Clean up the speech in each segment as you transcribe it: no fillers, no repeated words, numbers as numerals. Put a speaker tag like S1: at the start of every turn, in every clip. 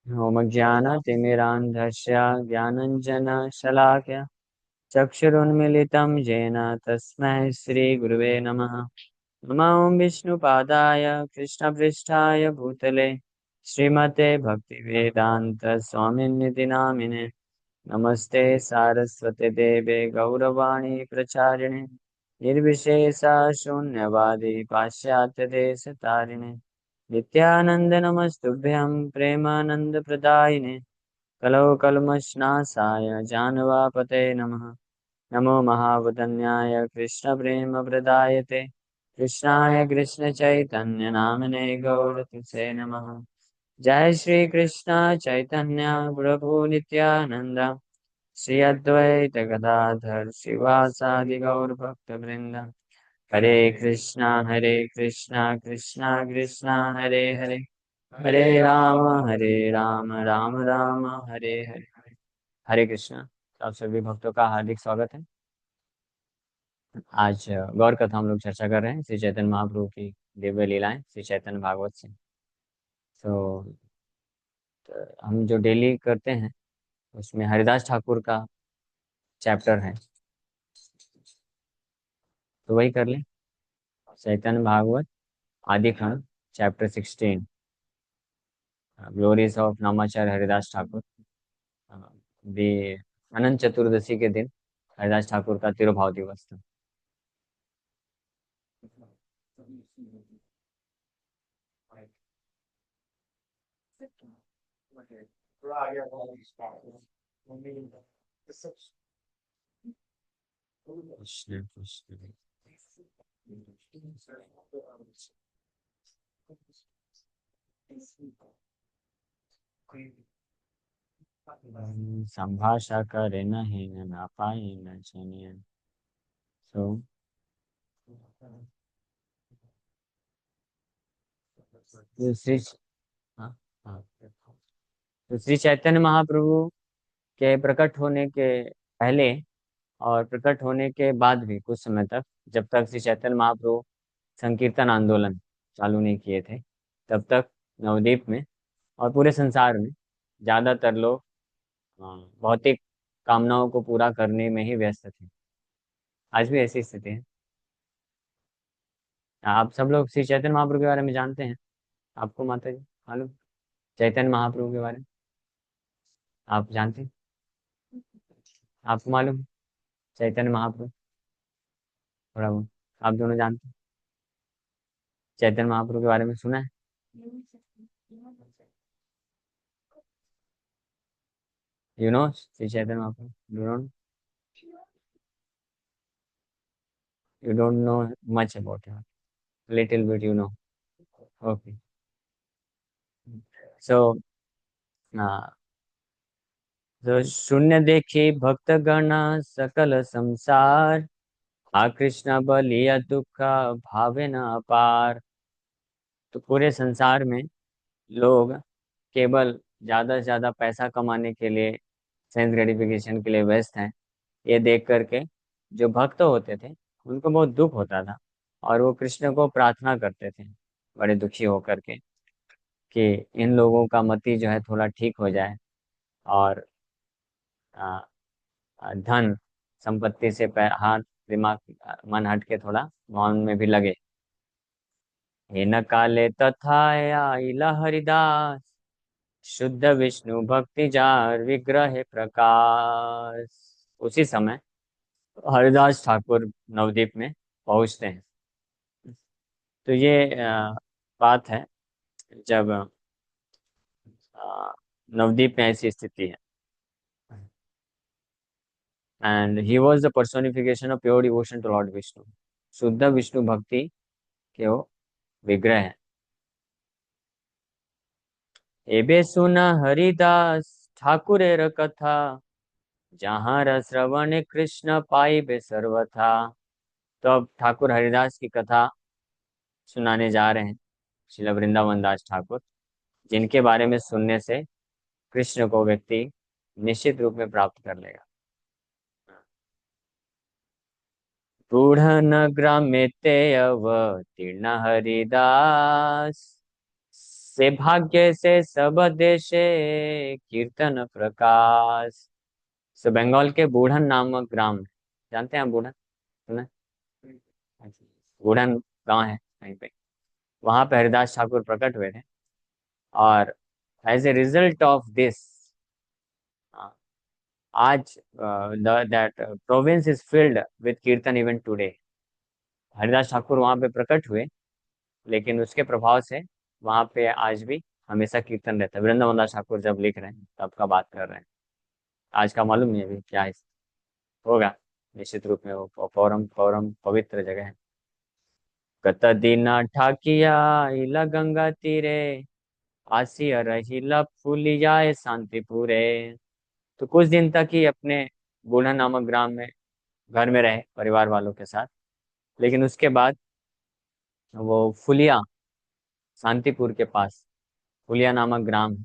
S1: होमज्ञानतिमिरान्धस्य ज्ञानञ्जनशलाकया चक्षुरुन्मिलितं येन तस्मै श्रीगुरुवे नमः। नमो विष्णुपादाय कृष्णपृष्ठाय भूतले श्रीमते भक्तिवेदान्तस्वामिन्निति नामिने। नमस्ते सारस्वते देवे गौरवाणी प्रचारिणे निर्विशेषा शून्यवादी पाश्चात्यदेशतारिणे नित्यानंद नमस्तुभ्यं प्रेमानंद प्रदायिने कलौ कल्मषनाशाय जानवापते नमः। नमो महावदन्याय कृष्ण प्रेम प्रदायते कृष्णाय कृष्ण चैतन्य नामने गौरतिसे नमः। जय श्री कृष्ण चैतन्य प्रभु नित्यानंद श्री अद्वैत गदाधर शिवासादि गौर भक्त वृंद। हरे कृष्णा कृष्णा कृष्णा हरे हरे हरे राम राम राम हरे हरे। हरे कृष्णा। तो आप सभी भक्तों का हार्दिक स्वागत है। आज गौर कथा हम लोग चर्चा कर रहे हैं श्री चैतन्य महाप्रभु की दिव्य लीलाएं श्री चैतन्य भागवत से। तो हम जो डेली करते हैं उसमें हरिदास ठाकुर का चैप्टर है, तो वही कर लें। चैतन्य Bhagavat Adi Khanda chapter 16, glories of Namacharya Haridas Thakur. The Anant Chaturdashi के दिन हरिदास ठाकुर का तिरुभाव दिवस था। कृष्ण कृष्ण। संभाषा करे नहीं न पाई न जानिए। सो श्री हाँ, हाँ। तो श्री चैतन्य महाप्रभु के प्रकट होने के पहले और प्रकट होने के बाद भी कुछ समय तक, जब तक श्री चैतन्य महाप्रभु संकीर्तन आंदोलन चालू नहीं किए थे, तब तक नवद्वीप में और पूरे संसार में ज्यादातर लोग भौतिक कामनाओं को पूरा करने में ही व्यस्त थे। आज भी ऐसी स्थिति है। आप सब लोग श्री चैतन्य महाप्रभु के बारे में जानते हैं? आपको माता जी मालूम चैतन्य महाप्रभु के बारे में? आप जानते हैं? आपको मालूम चैतन्य महाप्रभु? थोड़ा बहुत आप दोनों जानते हैं? चैतन्य महाप्रभु के बारे में सुना है? You know Shri Chaitanya Mahaprabhu? You don't know much about him. Little bit you know. Okay. So, uh, so शून्य देखी भक्त गण सकल संसार आ कृष्ण बलिया दुख भावे न अपार। तो पूरे संसार में लोग केवल ज्यादा से ज्यादा पैसा कमाने के लिए, सेंस ग्रेटिफिकेशन के लिए व्यस्त हैं। ये देख करके जो भक्त होते थे उनको बहुत दुख होता था और वो कृष्ण को प्रार्थना करते थे बड़े दुखी होकर के कि इन लोगों का मति जो है थोड़ा ठीक हो जाए और आ, धन संपत्ति से हाथ दिमाग मन हट के थोड़ा मौन में भी लगे। हे न काले तथा आइला हरिदास शुद्ध विष्णु भक्ति जार विग्रह प्रकाश। उसी समय हरिदास ठाकुर नवदीप में पहुंचते हैं। तो ये बात है जब नवदीप में ऐसी स्थिति है। And he was the personification of pure devotion to lord Vishnu. शुद्ध विष्णु भक्ति के वो विग्रह है। एबे सुन हरिदास ठाकुरेर कथा जहाँ रस श्रवण कृष्ण पाइबे सर्वथा। तो अब ठाकुर हरिदास की कथा सुनाने जा रहे हैं श्रील वृंदावन दास ठाकुर, जिनके बारे में सुनने से कृष्ण को व्यक्ति निश्चित रूप में प्राप्त कर लेगा। रूढ़ नग्र में ते अवतीर्ण हरिदास से भाग्य से सब देशे कीर्तन प्रकाश। सो बंगाल के बूढ़न नामक ग्राम है। जानते हैं आप बूढ़न? सुना है? बूढ़न गांव है कहीं पे। वहां पे हरिदास ठाकुर प्रकट हुए थे। और as a result of this, आज that province is filled with kirtan even today. Haridas Thakur वहां पे प्रकट हुए, लेकिन उसके प्रभाव से वहां पे आज भी हमेशा कीर्तन रहता है। वृंदावन दास ठाकुर जब लिख रहे हैं तब का बात कर रहे हैं। आज का मालूम नहीं अभी क्या है। होगा निश्चित रूप में। वो फौरम फौरम पवित्र जगह है। कत दिन ठाकिया इला गंगा तीरे, आसिया रहिला फूलियाए शांतिपुरे। तो कुछ दिन तक ही अपने बूढ़ा नामक ग्राम में घर में रहे परिवार वालों के साथ। लेकिन उसके बाद वो फुलिया, शांतिपुर के पास फुलिया नामक ग्राम है,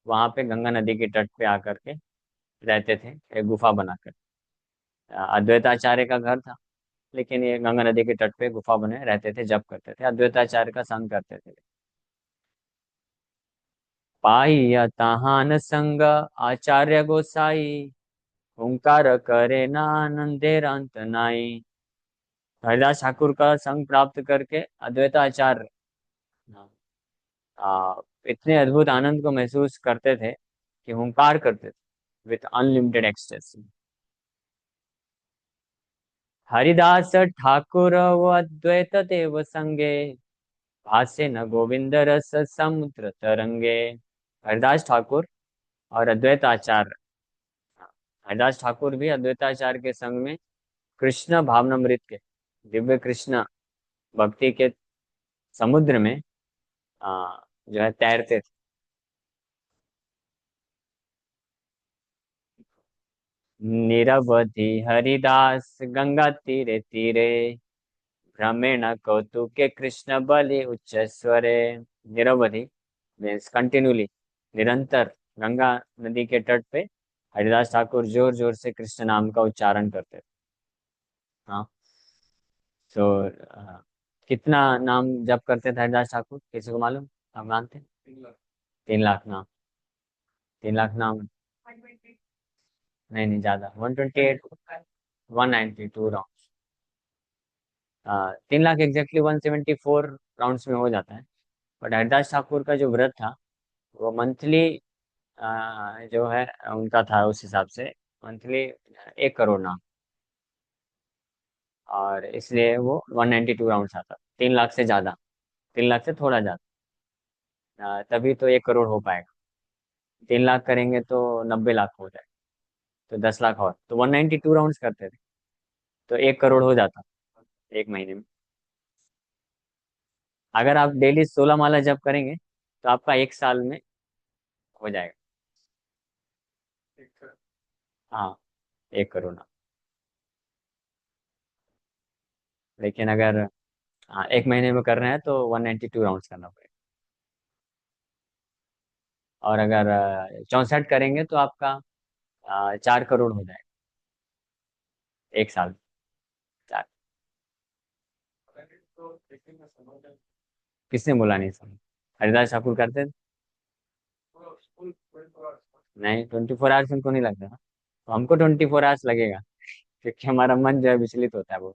S1: वहां पे गंगा नदी के तट पे आकर के रहते थे, एक गुफा बनाकर। अद्वैताचार्य का घर था, लेकिन ये गंगा नदी के तट पे गुफा बने रहते थे, जप करते थे, अद्वैताचार्य का संग करते थे। पाइया ताहान संग आचार्य गोसाई, ओंकार करे नानंदे अंत नाई। हरिदास ठाकुर का संग प्राप्त करके अद्वैताचार्य आ, इतने अद्भुत आनंद को महसूस करते थे कि हुंकार करते थे विथ अनलिमिटेड एक्सटेंसी। हरिदास ठाकुर वो अद्वैत देव संगे, भासे न गोविंद रस समुद्र तरंगे। हरिदास ठाकुर और अद्वैताचार्य, हरिदास ठाकुर भी अद्वैताचार्य के संग में कृष्ण भावनामृत के, दिव्य कृष्ण भक्ति के समुद्र में जो है तैरते थे। निरवधि हरिदास गंगा तीरे तीरे, भ्रमेण कौतुके कृष्ण बलि उच्च स्वरे। निरवधि मीन्स कंटिन्यूली, निरंतर गंगा नदी के तट पे हरिदास ठाकुर जोर जोर से कृष्ण नाम का उच्चारण करते थे। हाँ। तो कितना नाम जप करते थे हरिदास ठाकुर, किसी को मालूम? आप मानते हैं? 3 लाख नाम। 3 लाख नाम। नहीं नहीं, ज्यादा, 128, 192 राउंड। 3 लाख एग्जैक्टली 174 राउंड्स में हो जाता है। बट हरिदास ठाकुर का जो व्रत था वो मंथली जो है उनका था, उस हिसाब से मंथली 1 करोड़ नाम। और इसलिए वो 192 राउंड्स आता, 3 लाख से ज्यादा, 3 लाख से थोड़ा ज्यादा। तभी तो 1 करोड़ हो पाएगा। 3 लाख करेंगे तो 90 लाख हो जाए, तो 10 लाख और, तो 192 राउंड्स करते थे, तो 1 करोड़ हो जाता एक महीने में। अगर आप डेली 16 माला जप करेंगे तो आपका 1 साल में हो जाएगा। हाँ, 1 करोड़ नाम। लेकिन अगर एक महीने में कर रहे हैं तो 192 राउंड्स करना पड़ेगा। और अगर 64 करेंगे तो आपका 4 करोड़ हो जाएगा 1 साल में। चार। किसने बोला नहीं समझ? हरिदास ठाकुर करते थे। नहीं, 24 आवर्स उनको नहीं लगता ना। तो हमको 24 आवर्स लगेगा, क्योंकि हमारा मन जो है विचलित होता है वो।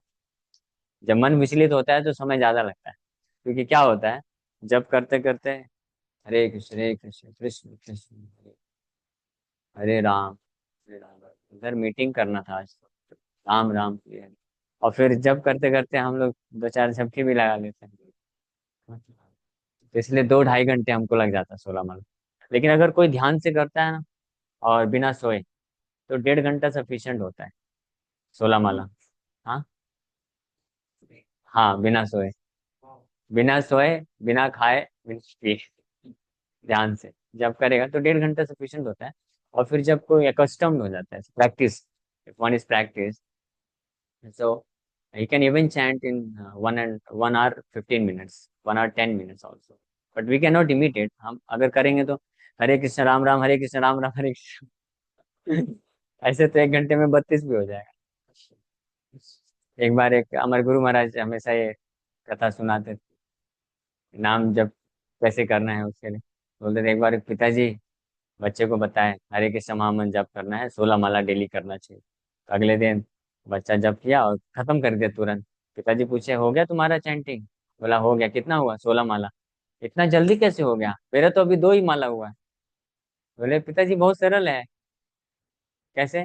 S1: जब मन विचलित होता है तो समय ज्यादा लगता है। क्योंकि क्या होता है, जब करते करते हरे कृष्ण कृष्ण कृष्ण हरे राम, हरे राम, उधर मीटिंग करना था आज तो राम राम की हरे। और फिर जब करते करते हम लोग 2 4 झपकी भी लगा लेते हैं। तो इसलिए 2 ढाई घंटे हमको लग जाता है 16 माला। लेकिन अगर कोई ध्यान से करता है ना और बिना सोए, तो 1.5 घंटा सफिशियंट होता है 16 माला। हाँ। हाँ, बिना सोए, बिना सोए, बिना खाए, बिना पिए, ध्यान से जब करेगा तो 1.5 घंटा सफिशियंट होता है। और फिर जब कोई अकस्टम्ड हो जाता है, practice, if one is practice, so you can even chant in 1 hour 15 minutes, 1 hour 10 minutes also. But we cannot imitate. हम अगर करेंगे तो हरे कृष्ण राम राम, हरे कृष्ण राम राम, हरे कृष्ण ऐसे तो 1 घंटे में 32 भी हो जाएगा। एक बार एक हमारे गुरु महाराज हमेशा ये कथा सुनाते थे, नाम जप कैसे करना है उसके लिए। बोलते थे एक बार पिताजी बच्चे को बताए हरे कृष्ण महामंत्र जप करना है, 16 माला डेली करना चाहिए। तो अगले दिन बच्चा जप किया और खत्म कर दिया तुरंत। पिताजी पूछे हो गया तुम्हारा चैंटिंग? बोला हो गया। कितना हुआ? 16 माला। इतना जल्दी कैसे हो गया, मेरा तो अभी 2 ही माला हुआ है। बोले पिताजी बहुत सरल है। कैसे?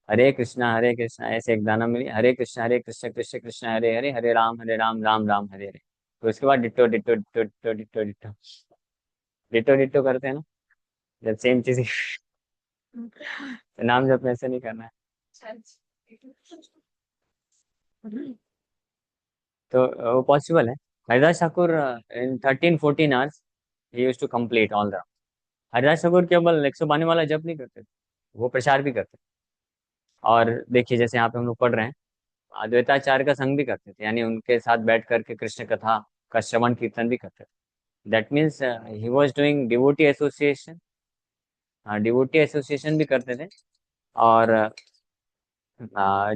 S1: हरे कृष्णा ऐसे एक दाना मिली, हरे कृष्ण कृष्ण कृष्ण हरे हरे, हरे राम राम राम हरे हरे। तो उसके बाद ditto ditto ditto ditto ditto ditto ditto ditto करते हैं ना, जब सेम चीज। तो नाम जब ऐसे नहीं करना है। तो वो पॉसिबल है। Haridas Thakur in 13-14 hours he use to complete all the. Haridas Thakur केवल 112 वाला जप नहीं करते थे, वो प्रचार भी करते थे। और देखिए जैसे यहाँ पे हम लोग पढ़ रहे हैं, अद्वैताचार्य का संग भी करते थे, यानी उनके साथ बैठ करके कृष्ण कथा का श्रवण कीर्तन भी करते थे। That means he was doing devotee association. हाँ, डिवोटी एसोसिएशन भी करते थे, और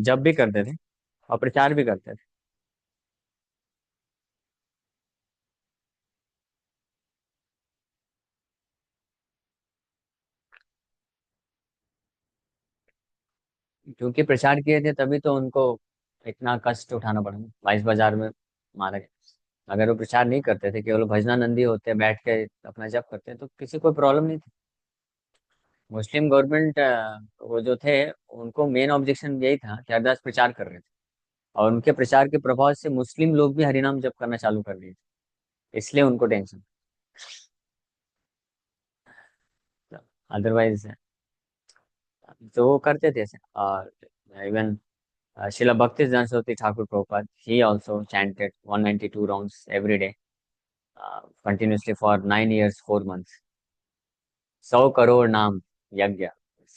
S1: जप भी करते थे, और प्रचार भी करते थे। क्योंकि प्रचार किए थे तभी तो उनको इतना कष्ट उठाना पड़ा, 22 बाजार में मारा गया। अगर वो प्रचार नहीं करते थे, केवल भजनानंदी होते बैठ के अपना जप करते, तो किसी को प्रॉब्लम नहीं थी। मुस्लिम गवर्नमेंट वो जो थे, उनको मेन ऑब्जेक्शन यही था कि हरदास प्रचार कर रहे थे, और उनके प्रचार के प्रभाव से मुस्लिम लोग भी हरिनाम जप करना चालू कर दिए थे, इसलिए उनको टेंशन। अदरवाइज तो वो करते थे ऐसे। और इवन शिला भक्ति Saraswati Thakur Prabhupada, he also chanted 192 rounds every day continuously for 9 years 4 months। 100 crore नाम यज्ञ,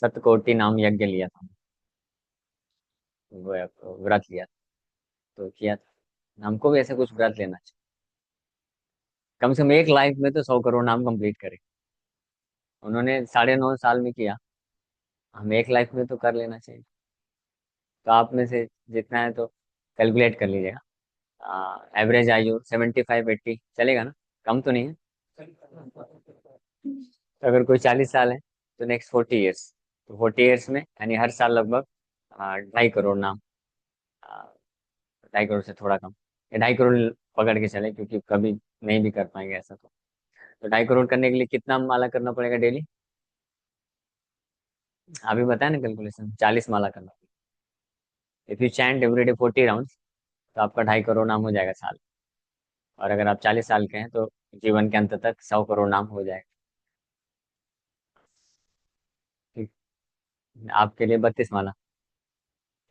S1: 7 कोटि नाम यज्ञ लिया था। वो व्रत लिया था, तो किया था। हमको भी ऐसे कुछ व्रत लेना चाहिए, कम से कम एक लाइफ में तो 100 करोड़ नाम कंप्लीट करे। उन्होंने 9.5 साल में किया, हम एक लाइफ में तो कर लेना चाहिए। तो आप में से जितना है तो कैलकुलेट कर लीजिएगा। एवरेज आयु 75-80 चलेगा ना? कम तो नहीं है। तो अगर कोई 40 साल है तो नेक्स्ट 40 years, तो 40 years में यानी हर साल लगभग 2.5 करोड़ नाम, आ, 2.5 करोड़ से थोड़ा कम, या 2.5 करोड़ पकड़ के चले, क्योंकि कभी नहीं भी कर पाएंगे ऐसा। तो 2.5 करोड़ करने के लिए कितना माला करना पड़ेगा डेली? अभी बताया ना कैलकुलेशन, 40 माला करना। If you chant everyday 40 rounds, तो आपका 2.5 करोड़ नाम हो जाएगा साल। और अगर आप 40 साल के हैं तो जीवन के अंत तक 100 करोड़ नाम हो जाएगा। ठीक। आपके लिए 32 माला।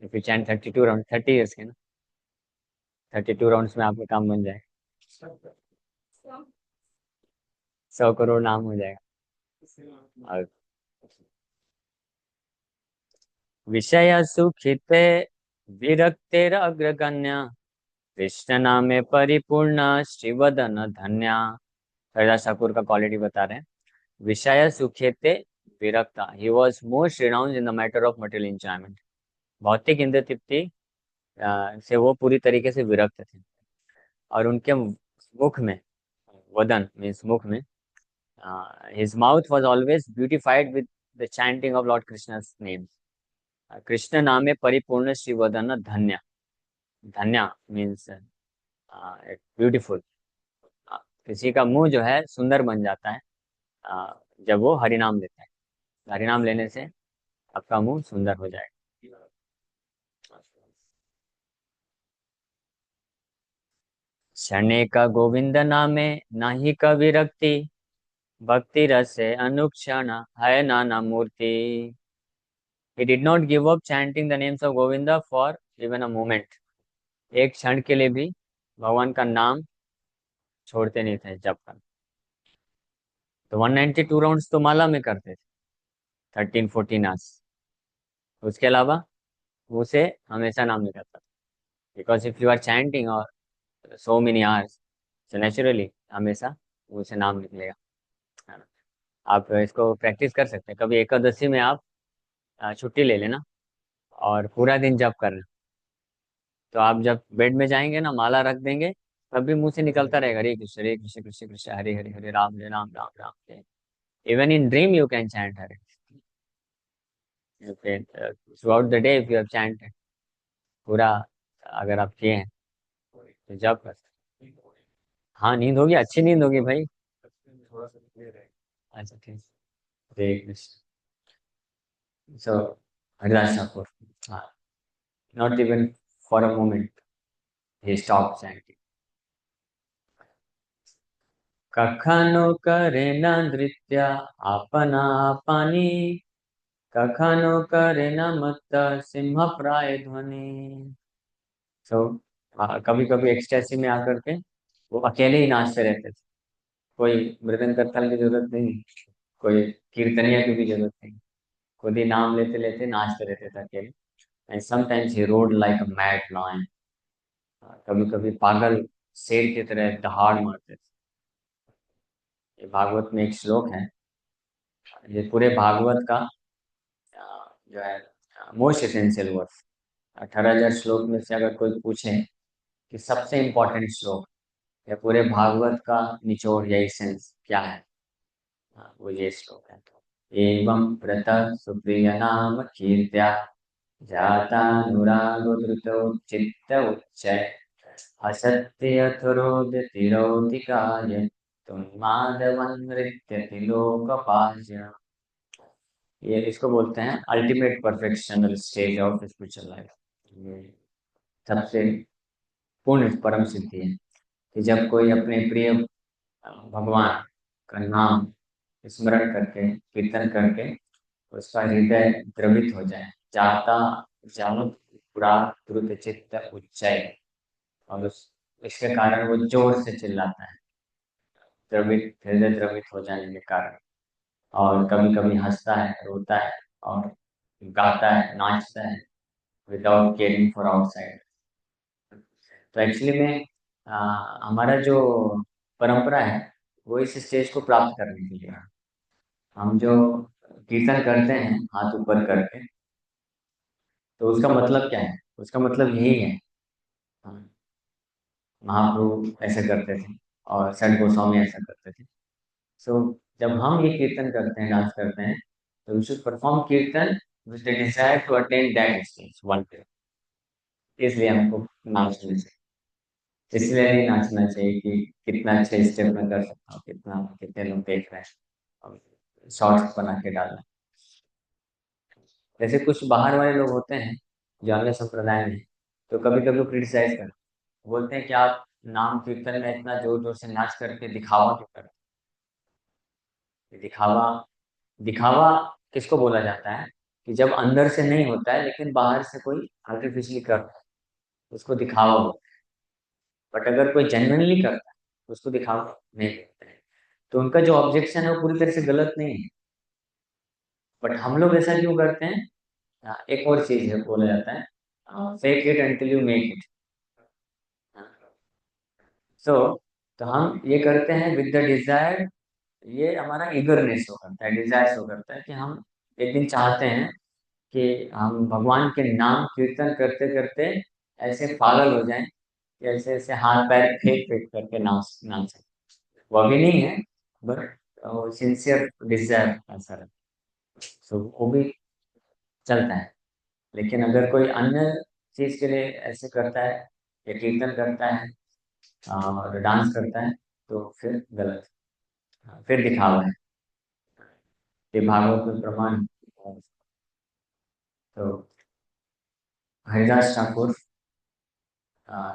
S1: If you chant 32 round, 30 years के ना, 32 राउंड्स में आपका काम बन जाएगा, 100 करोड़ नाम हो जाएगा। और विषय सुखिते विरक्तेर अग्रगण्य, कृष्ण नामे परिपूर्ण श्रीवदन धन्या। हरिदास ठाकुर का क्वालिटी बता रहे हैं। विषय सुखेते विरक्ता, he was most renounce in the matter of material enjoyment. भौतिक इंद्र तृप्ति से वो पूरी तरीके से विरक्त थे। और उनके मुख में, वदन मीन्स मुख में, his mouth was always beautified with the chanting of lord Krishna's name. कृष्ण नामे परिपूर्ण श्री वदन धन्य। धन्य मीन्स ब्यूटीफुल। किसी का मुंह जो है सुंदर बन जाता है जब वो हरिनाम लेता है। हरिनाम लेने से आपका मुंह सुंदर हो जाएगा। शरणे का गोविंद नामे नाही का विरक्ति, भक्ति रस से अनुक्षण है नाना मूर्ति। He did not give up chanting the names of Govinda for even a moment। एक क्षण के लिए भी भगवान का नाम छोड़ते नहीं थे जब कर। तो 192 राउंड्स तो माला में करते थे, 13-14 आवर्स। उसके अलावा उसे हमेशा नाम नहीं करता, because if you are chanting और सो मेनी आवर्स, तो नेचुरली हमेशा उसे नाम निकलेगा, है ना। आप इसको प्रैक्टिस कर सकते हैं, कभी एकादशी में आप छुट्टी ले लेना और पूरा दिन जप करना। तो आप जब बेड में जाएंगे ना, माला रख देंगे, तब भी मुंह से निकलता रहेगा, Hare Krishna Krishna Krishna Hare Hare, Hare Ram Ram Ram Hare. Even in dream you can chant Hare. Through the day if you have chanted पूरा, अगर आप किए हैं तो जब कर सकते हैं। हाँ नींद होगी, अच्छी नींद होगी भाई। अच्छा ठीक। हरे कृष्ण। सो हरिदास ठाकुर, हाँ, not even for a moment he stopped chanting. कखनो करे न नृत्य आपना पानी, कखनो करे न मत्त सिंह प्राय ध्वनि। सो कभी कभी एक्सटेसी में आकर के वो अकेले ही नाचते रहते थे। कोई मृदंग करताल की जरूरत नहीं, कोई कीर्तनिया की भी जरूरत नहीं, खुद ही नाम लेते लेते नाचते रहते थे अकेले। And sometimes he rode like a mad lion, कभी कभी पागल शेर की तरह दहाड़ मारते थे। ये भागवत में एक श्लोक है, ये पूरे भागवत का जो है मोस्ट एसेंशियल वर्स। 18,000 श्लोक में से अगर कोई पूछे कि सबसे इम्पोर्टेंट श्लोक या पूरे भागवत का निचोड़ या एसेंस क्या है, वो ये श्लोक है। एवं व्रत सुप्रिय नाम कीर्त्या जातानुरागो धृतो चित्त उच्चय असत्य अथरोदितिरोधिकाय तुन्मादवन् नृत्यति लोकपाल्य। ये इसको बोलते हैं ultimate perfectional stage of spiritual life. ये सबसे पूर्ण परम सिद्धि है कि जब कोई अपने प्रिय भगवान का नाम स्मरण करके कीर्तन करके उसका हृदय द्रवित हो जाए, जाता जान पूरा द्रुत चित्त उच्चय, और उस इसके कारण वो जोर से चिल्लाता है, द्रवित हृदय द्रवित हो जाने के कारण। और कभी कभी हंसता है, रोता है, और गाता है, नाचता है, विदाउट केयरिंग फॉर आउटसाइड। तो एक्चुअली में हमारा जो परंपरा है वो इस स्टेज को प्राप्त करने के लिए है। हम जो कीर्तन करते हैं हाथ ऊपर करके, तो उसका मतलब क्या है? उसका मतलब यही है, हाँ, महाप्रभु ऐसा करते थे और संत गोस्वामी ऐसा करते थे। सो जब हम ये कीर्तन करते हैं, डांस करते हैं, तो we should perform kirtan with the desire to attain that stage one day. इसलिए हमको नाचना चाहिए। इसलिए नहीं नाचना चाहिए कि कितना अच्छे स्टेप में कर सकता हूँ, कितना कितने लोग देख रहे हैं, और शॉर्ट्स बना के डालना। जैसे कुछ बाहर वाले लोग होते हैं जो अन्य संप्रदाय में, तो कभी कभी क्रिटिसाइज करते, बोलते हैं कि आप नाम कीर्तन में इतना जोर जोर से नाच करके दिखावा क्यों करते हैं? दिखावा, दिखावा किसको बोला जाता है? कि जब अंदर से नहीं होता है लेकिन बाहर से कोई आर्टिफिशियली करता है, उसको दिखावा बोलते हैं। बट अगर कोई जेन्युइनली करता है तो उसको दिखावा नहीं बोलते हैं। तो उनका जो ऑब्जेक्शन है वो पूरी तरह से गलत नहीं है। बट हम लोग ऐसा क्यों करते हैं? एक और चीज है, बोला जाता है fake it until you make it. So तो हम ये करते हैं विद द डिजायर, ये हमारा ईगरनेस शो करता है, डिजायर शो करता है कि हम एक दिन चाहते हैं कि हम भगवान के नाम कीर्तन करते करते ऐसे पागल हो जाएं कि ऐसे ऐसे हाथ पैर फेंक फेंक करके नाच नाचें। वो भी नहीं है, बट सिंसियर डिजायर ऐसा है। सो वो भी चलता है। लेकिन अगर कोई अन्य चीज के लिए ऐसे करता है या कीर्तन करता है और डांस करता है, तो फिर गलत, फिर दिखावा है। ये भागवत में प्रमाण है। तो हरिदास ठाकुर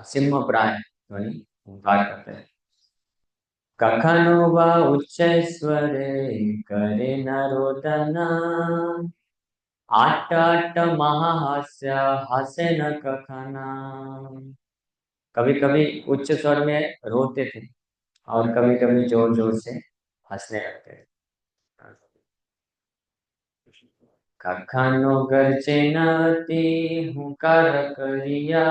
S1: सिंह प्राय ध्वनि ओंकार करते हैं। कखनो वा उच्च स्वरे करे नरोदना, आट आट महाहास्य हास्य न कखना। कभी कभी उच्च स्वर में रोते थे और कभी कभी जोर जोर से हंसने लगते थे। कखनो गरजे नती हुंकार करिया,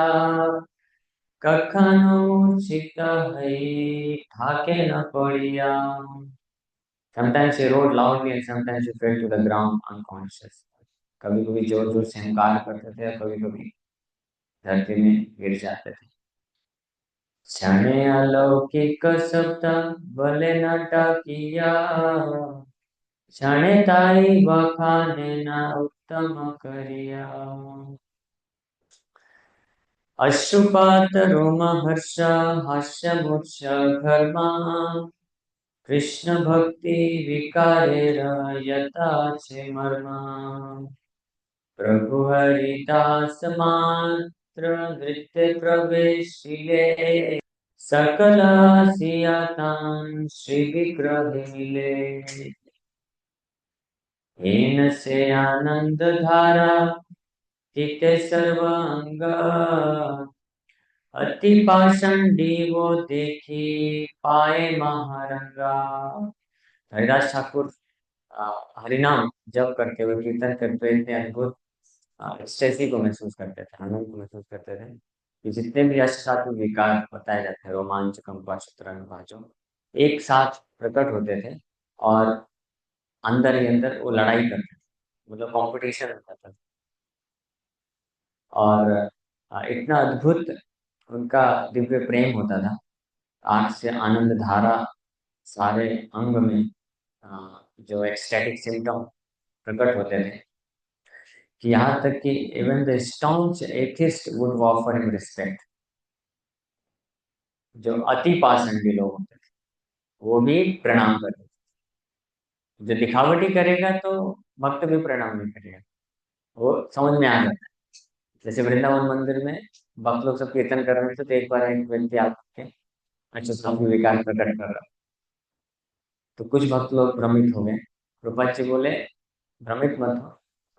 S1: कखनो मूर्छित हई ठाके न पड़िया। Sometimes he roared loudly and sometimes he fell to the ground unconscious. कभी कभी जोर जोर से हुंकार करते थे और कभी कभी धरती में गिर जाते थे। क्षणे अलौकिक शब्द भले न किया, क्षणे ताई वखाने ना उत्तम करिया। अश्रुपात रोम हर्ष हास्य मूर्छ घर्मा, कृष्ण भक्ति विकारे यथा छे मर्मा। प्रभु हरिदास मात्र नृत्य प्रवेशिले, सकल सियातान श्री विग्रह मिले। हेन से आनंद धारा हिते सर्वांग, अति पाषंडी वो देखी पाए महारंगा। हरिदास ठाकुर हरिनाम जप करते हुए, कीर्तन करते हुए इतने अद्भुत एक्सटेसी को महसूस करते थे, आनंद को महसूस करते थे कि जितने भी अष्टात्मिक विकार बताए जाते हैं, रोमांच, कंपा, शतरंग, भाजो, एक साथ प्रकट होते थे और अंदर ही अंदर वो लड़ाई करते थे, मतलब कंपटीशन होता था। और इतना अद्भुत उनका दिव्य प्रेम होता था, आंख से आनंद धारा सारे अंग में, जो एक्सटैटिक सिम्टम प्रकट होते थे कि यहाँ तक कि even the staunch atheist would offer him respect. जो अति पाषंडी लोग होते थे वो भी प्रणाम करते थे। जो दिखावटी करेगा तो भक्त भी प्रणाम नहीं करेगा, वो समझ में आ जाता है। जैसे वृंदावन मंदिर में भक्त लोग सब कीर्तन कर रहे थे, तो एक बार एक व्यक्ति आके अच्छा सब विकार प्रकट कर रहा, तो कुछ भक्त लोग भ्रमित हो गए। रूपा जी बोले भ्रमित मत हो,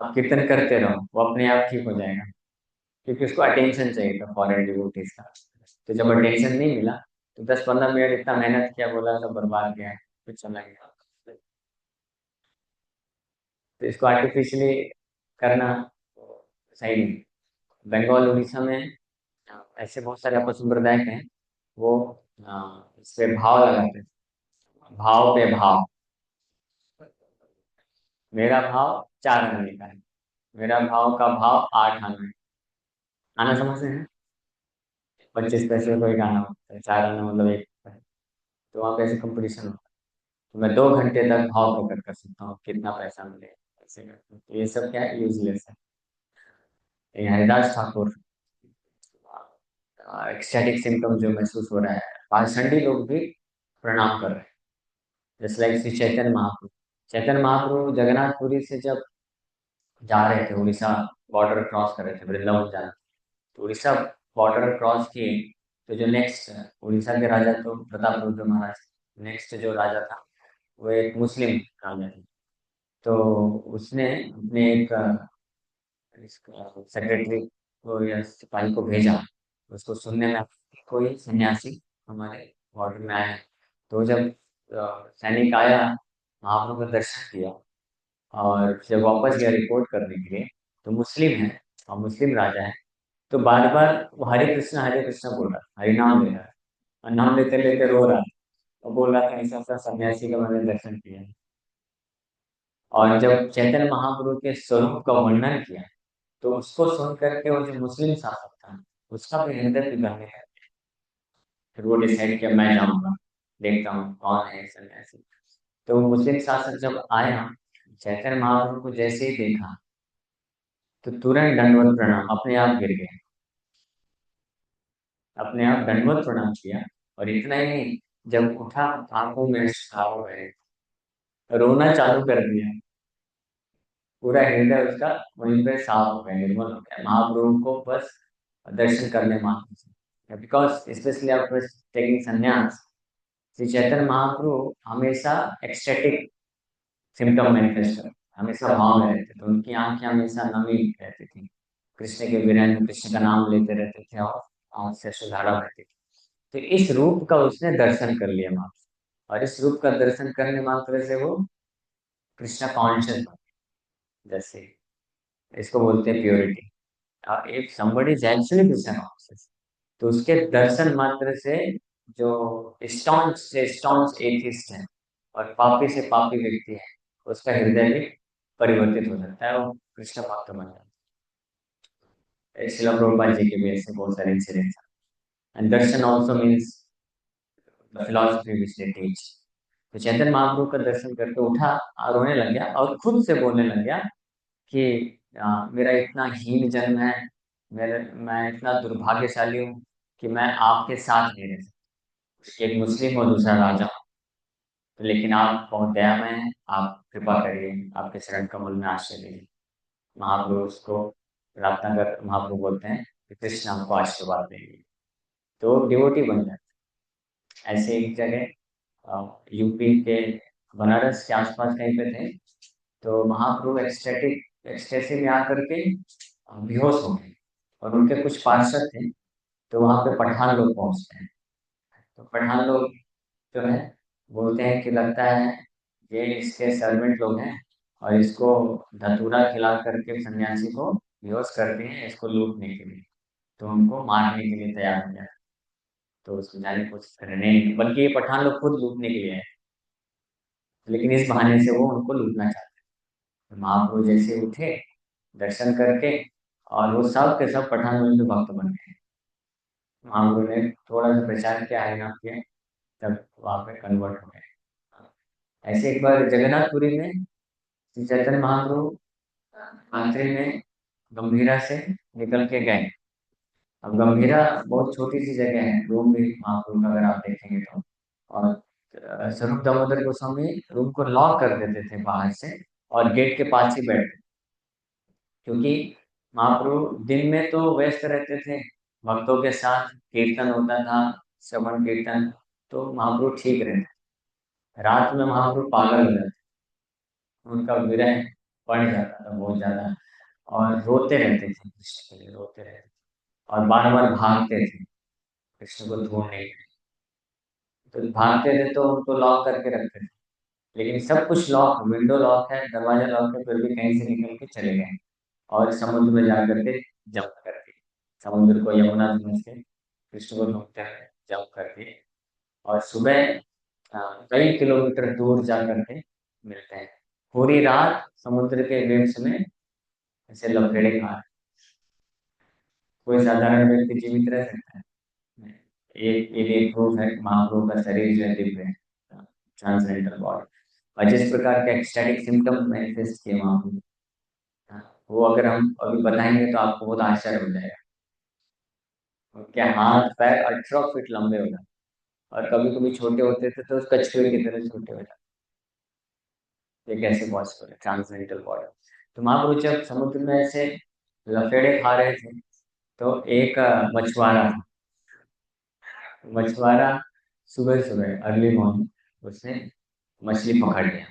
S1: आप कीर्तन करते रहो, वो अपने आप ठीक हो जाएगा। क्योंकि उसको अटेंशन चाहिए था फॉरेन डिवोटीज का। तो जब अटेंशन नहीं मिला तो 10-15 मिनट इतना मेहनत किया, बोला सब बर्बाद गया, कुछ चला गया। तो इसको आर्टिफिशियली करना सही नहीं। बंगाल उड़ीसा में ऐसे बहुत सारे अपसंप्रदाय हैं, वो इस पे भाव लगाते हैं, भाव पे भाव। मेरा भाव 4 आने का है, मेरा भाव का भाव 8 आना है। आना समझते हैं? 25 पैसे कोई गाना होता है, 4 आना मतलब 1 रुपए। तो वहाँ पे ऐसे कंपटीशन होता है, तो मैं 2 घंटे तक भाव प्रकट कर सकता हूँ कितना पैसा मिले, ऐसे करके। तो ये सब क्या है, यूजलेस है। ये हरिदास ठाकुर एक्सटैटिक सिम्टम जो महसूस हो रहा है, पाषंडी लोग भी प्रणाम कर रहे हैं। जैसे लाइक श्री चैतन्य महाप्रभु, चैतन्य महाप्रभु जगन्नाथपुरी से जब जा रहे थे, उड़ीसा बॉर्डर क्रॉस कर रहे थे, वृंदावन जाना, तो उड़ीसा बॉर्डर क्रॉस किए, तो जो नेक्स्ट उड़ीसा के राजा तो प्रताप रुद्र महाराज, नेक्स्ट जो राजा था वो एक मुस्लिम राजा थे। तो उसने अपने एक सेक्रेटरी को या सिपाही को भेजा, उसको सुनने में आया कि कोई सन्यासी हमारे बॉर्डर में आया है। तो जब सैनिक आया, महाप्रभु का दर्शन किया और जब वापस गया रिपोर्ट करने के लिए, तो मुस्लिम है और मुस्लिम राजा है, तो बार बार वो हरे कृष्णा बोल रहा था, हरि नाम ले रहा है, और नाम लेते लेते रो रहा था और बोल रहा था ऐसा ऐसा सन्यासी का मैंने दर्शन किया है। और जब चैतन्य महाप्रभु के स्वरूप का वर्णन किया, तो उसको सुन करके वो जो मुस्लिम शासक था, उसका भी हृदय पिघलने लगा। फिर वो डिसाइड किया मैं जाऊंगा, देखता हूँ कौन है सन्यासी। तो वो मुस्लिम शासक जब आया, चैतन्य महाप्रभु को जैसे ही देखा, तो तुरंत दंडवत प्रणाम, अपने आप गिर गए, अपने आप दंडवत प्रणाम किया। और इतना ही नहीं, जब उठा, आंखों में अश्रु गए, रोना चालू कर दिया, पूरा हृदय उसका वहीं पे साफ हो गया, निर्मल हो गया, महाप्रभु को बस दर्शन करने मात्र से। बिकॉज स्पेशली आफ्टर टेकिंग संन्यास, श्री चैतन्य महाप्रभु हमेशा एक्सटेटिक सिम्टम मैनिफेस्ट करते, हमेशा भाव में रहते थे, उनकी आंखें हमेशा नमी रहती थी, कृष्ण के विरह में कृष्ण का नाम लेते रहते थे और आंख से अश्रुधारा बहती थी। तो इस रूप का उसने दर्शन कर लिया महाप्रभु, और इस रूप का दर्शन करने मात्र से वो कृष्ण कॉन्शियस, जैसे इसको बोलते हैं purity. If somebody is actually Krishna conscious, तो उसके दर्शन मात्र से जो स्टॉन्च से स्टॉन्च एथिस्ट है और पापी से पापी व्यक्ति है, उसका हृदय भी परिवर्तित हो जाता है, वो कृष्ण भक्त बन जाता है। शिला प्रभुपाद जी के भी ऐसे बहुत सारे इंसिडेंट्स हैं। And Darshan also means the philosophy which they teach. तो चैतन्य महाप्रभु का दर्शन करके उठा और रोने लग गया और खुद से बोलने लग गया कि मेरा इतना हीन जन्म है, मेरे मैं इतना दुर्भाग्यशाली हूँ कि मैं आपके साथ नहीं रह सकता, एक मुस्लिम और दूसरा राजा हूँ। तो लेकिन आप बहुत दयामय हैं, आप कृपा करिए, आपके शरण कमल में आश्रय लीजिए। महाप्रभु उसको प्रार्थना कर, महाप्रभु बोलते हैं कि कृष्ण हमको आशीर्वाद देंगे, तो डिवोटी बन जाते। ऐसे एक जगह यूपी के बनारस के आसपास कहीं पे थे, तो महाप्रभु एक्सटेसी में आकर के बेहोश हो गए और उनके कुछ पार्षद थे, तो वहां पे पठान लोग पहुंचते हैं। तो पठान लोग जो है बोलते हैं कि लगता है ये इसके सर्वेंट लोग हैं और इसको धतूरा खिला करके सन्यासी को बेहोश करते हैं इसको लूटने के लिए, तो उनको मारने के लिए तैयार हो जाए। तो उसको जाने की कोशिश कर रहे नहीं, बल्कि ये पठान लोग खुद लूटने के लिए आए, लेकिन इस बहाने से वो उनको लूटना चाहते हैं। तो महाप्रभु जैसे उठे दर्शन करके, और वो सब के सब पठान लोग के भक्त बन गए। महाप्रभु ने थोड़ा सा प्रचार किया, हरिनाम किया, तब वहां पे कन्वर्ट हो गए। ऐसे एक बार जगन्नाथपुरी में श्री चैतन्य महाप्रभु रात्रि में गंभीरा से निकल के गए। अब गंभीरा बहुत छोटी सी जगह है, रूम भी महाप्रभु का अगर आप देखेंगे तो। और स्वरूप दामोदर गोस्वामी रूम को लॉक कर देते थे बाहर से और गेट के पास ही बैठते, क्योंकि महाप्रभु दिन में तो व्यस्त रहते थे भक्तों के साथ, कीर्तन होता था, श्रवण कीर्तन, तो महाप्रभु ठीक रहते। रात में महाप्रभु पागल हो जाते, उनका विरह बढ़ जाता था बहुत ज्यादा, और रोते रहते थे, कृष्ण के लिए रोते रहते थे और बार बार भागते थे कृष्ण को ढूंढने के लिए। तो भागते थे तो उनको लॉक करके रखते थे, लेकिन सब कुछ लॉक, विंडो लॉक है, दरवाजा लॉक है, फिर भी कहीं से निकल के चले गए और समुद्र में जा करके जंप कर दिए। समुद्र को यमुना समझ के कृष्ण को ढूंढते हैं, जंप कर दिए। और सुबह कई किलोमीटर दूर जा करके मिलते हैं। पूरी रात समुद्र के वेव्स में ऐसे लपेड़े खा रहे। कोई साधारण व्यक्ति जीवित रह सकता है? ये प्रूफ है कि महाप्रभु का शरीर जो है दिव्य है, ट्रांसेंडेंटल बॉडी। और जिस प्रकार के एक्सटैटिक सिम्टम मैनिफेस्ट किए महाप्रभु, वो अगर हम अभी बताएंगे तो आपको बहुत आश्चर्य हो जाएगा। उनके हाथ पैर 18 फीट लंबे हो जाते, और कभी कभी छोटे होते थे तो कछुए की तरह छोटे हो जाते। ये कैसे पॉसिबल है? Transcendental body. तो महाप्रभु जब समुद्र में ऐसे लफेड़े खा रहे थे, तो एक मछुआरा था। मछुआरा सुबह सुबह अर्ली मॉर्निंग उसने मछली पकड़ लिया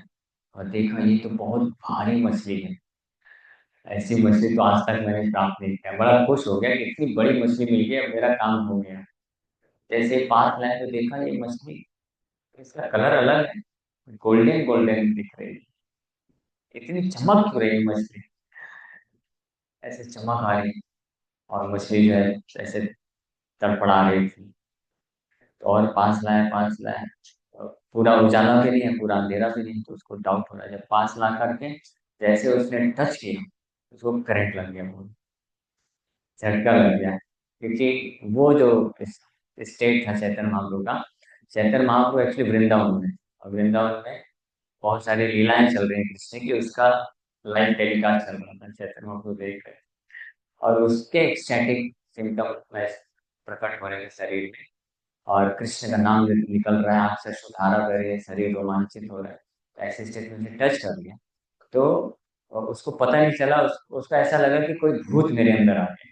S1: और देखा ये तो बहुत भारी मछली है, ऐसी मछली तो आज तक मैंने प्राप्त नहीं किया। बड़ा खुश हो गया कि इतनी बड़ी मछली मिल गई, अब मेरा काम हो गया। जैसे ही पास लाए तो देखा ये मछली, इसका कलर अलग है, गोल्डन गोल्डन दिख रही है। इतनी चमक क्यों रही है मछली, ऐसे चमक आ रही, और मछली जो है ऐसे तड़पड़ा रही थी। तो और पास लाया, और पूरा उजाला भी नहीं है, पूरा अंधेरा भी नहीं, तो उसको डाउट हो रहा है। जब पास ला करके जैसे उसने टच किया, उसको करंट लग गया, बहुत झटका लग गया। क्योंकि वो जो स्टेट था चैतन्य महाप्रभु का, चैतन्य महाप्रभु एक्चुअली वृंदावन में, और वृंदावन में बहुत सारी लीलाएं चल रही हैं कृष्ण की, उसका लाइव टेलीकास्ट चल रहा था, चैतन्य महाप्रभु देख रहे, और उसके एक्सटैटिक सिम्टम में प्रकट हो रहे थे शरीर में, और कृष्ण का नाम निकल रहा है, आंख से सुधारा कर रही है, शरीर रोमांचित हो रहा है। तो ऐसे स्टेट में टच कर लिया, तो उसको पता नहीं चला, उसको ऐसा लगा कि कोई भूत मेरे अंदर आ गया,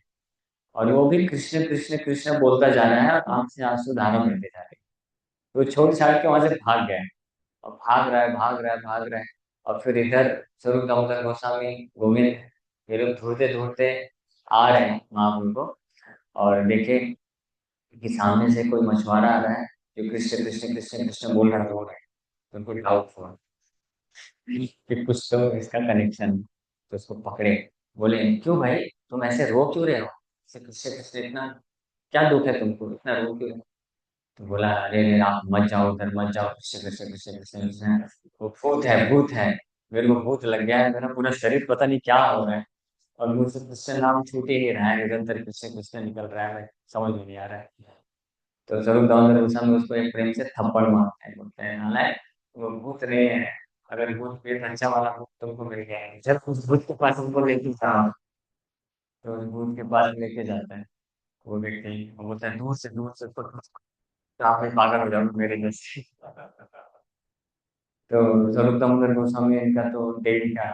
S1: और वो भी कृष्ण कृष्ण कृष्ण बोलता जा रहा है और आंख से आंसू धारा बहते जा रहे हैं। तो छोड़ छाड़ के वहां से भाग गया, और भाग रहा है, भाग रहा है, भाग रहा है। और फिर इधर स्वरूप दामोदर गोस्वामी, गोविंद, ये लोग ढूंढते ढूंढते आ रहे हैं महाप्रभु को, और देखे कि सामने से कोई मछुआरा आ रहा है जो कृष्ण कृष्ण कृष्ण कृष्ण बोल रहा है, रोड है। तो उनको डाउट हुआ कि कुछ तो इसका कनेक्शन। तो उसको पकड़े, बोले क्यों भाई, तुम ऐसे रो क्यों रहे हो, ऐसे कृष्ण कृष्ण इतना क्या दुख है तुमको, इतना रो क्यों रहे हो? तो बोला अरे अरे आप मत जाओ उधर, मत जाओ, कृष्ण कृष्ण कृष्ण कृष्ण कृष्ण, वो भूत है, भूत है, मेरे को भूत लग गया है, मेरा पूरा शरीर पता नहीं क्या हो रहा है, और मुझसे कृष्ण नाम छूट ही नहीं रहा है, निरंतर कृष्ण कृष्ण निकल रहा है, मैं समझ में नहीं आ रहा है। तो स्वरूप दामोदर गोस्वामी उसको एक प्रेम से थप्पड़ मारते हैं, बोलते हैं नालायक, वो भूत नहीं है। अगर भूत पेट अच्छा वाला भूत तुमको मिल गया है, जब उस भूत के पास तुमको लेके जाओ, तो उस भूत के पास लेके जाता है वो व्यक्ति, वो बोलता है दूर से तो आप भी पागल हो जाओगे मेरे जैसे। तो स्वरूप दामोदर गोस्वामी इनका तो डेली का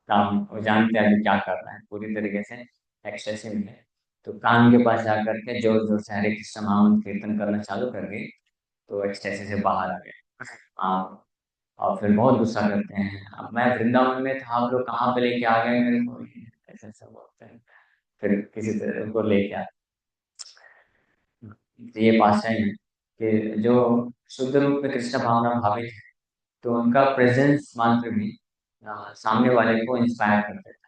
S1: काम, वो जानते हैं अभी क्या कर रहा है, पूरी तरीके से एक्सटेसिव में। तो कान के पास जाकर के जोर जोर से हरे कृष्ण महामंत्र कीर्तन करना चालू कर दिए, तो एक्सटेसी से बाहर आ गए। हाँ, और फिर बहुत गुस्सा करते हैं, अब मैं वृंदावन में था, आप लोग कहाँ पे लेके आ गए मेरे को, ऐसे ऐसा बोलते हैं। फिर किसी तरह उनको लेके आए। तो ये पातशाही है कि जो शुद्ध रूप में कृष्ण भावना भावित है, तो उनका प्रेजेंस मात्र भी सामने वाले को इंस्पायर कर देता है।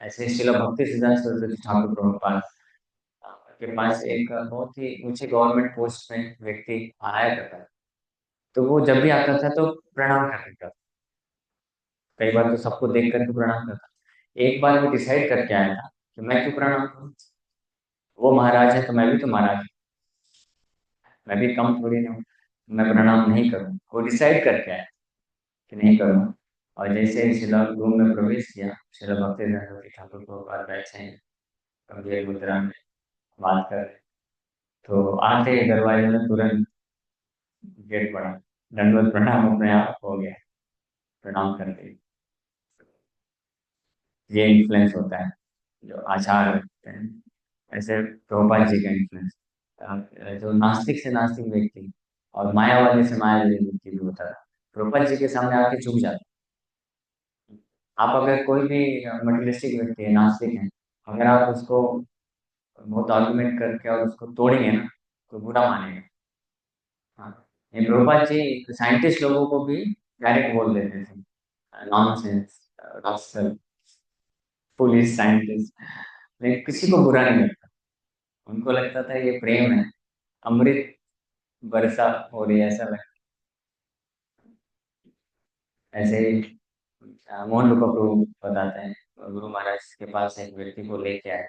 S1: ऐसे शिला भक्ति सिद्धांत सरस्वती ठाकुर प्रभुपाद के पास एक बहुत ही ऊंचे गवर्नमेंट पोस्ट में व्यक्ति आया करता है, तो वो जब भी आता था तो प्रणाम कर देता था। कई बार तो सबको देख करके प्रणाम करता। एक बार वो डिसाइड करके आया था कि मैं क्यों प्रणाम करूं, वो महाराज है तो मैं भी तो महाराज हूं, मैं भी कम थोड़ी ना हूँ, मैं प्रणाम नहीं करूँ। वो डिसाइड करके आया कि नहीं करूँगा। और जैसे ही शिला रूम में प्रवेश किया, शिला भक्ति ठाकुर को बाहर बैठे हैं, गंभीर मुद्रा में बात कर रहे हैं। तो आते ही दरवाजे में तुरंत गेट पड़ा, दंडवत प्रणाम अपने आप हो गया, प्रणाम कर दी। ये इन्फ्लुएंस होता है जो आचार रखते हैं, ऐसे प्रभुपाद जी का इन्फ्लुएंस। जो नास्तिक से नास्तिक व्यक्ति और मायावादी से मायावादी व्यक्ति भी होता है, प्रभुपाद जी के सामने आके झुक जाता है। आप अगर कोई भी मटेरियलिस्टिक व्यक्ति है, नास्तिक है, अगर आप उसको बहुत आर्गुमेंट करके और उसको तोड़ेंगे ना, तो बुरा मानेगा। हाँ, ये प्रभुपाद जी साइंटिस्ट लोगों को भी डायरेक्ट बोल देते थे, नॉनसेंस, रॉस्टल, पुलिस साइंटिस्ट, लेकिन किसी को बुरा नहीं लगता। उनको लगता था ये प्रेम है, अमृत बरसा हो रही है, ऐसा लगता। ऐसे ही मोहन रूपा प्रभु बताते हैं, गुरु महाराज के पास एक व्यक्ति को लेके आए,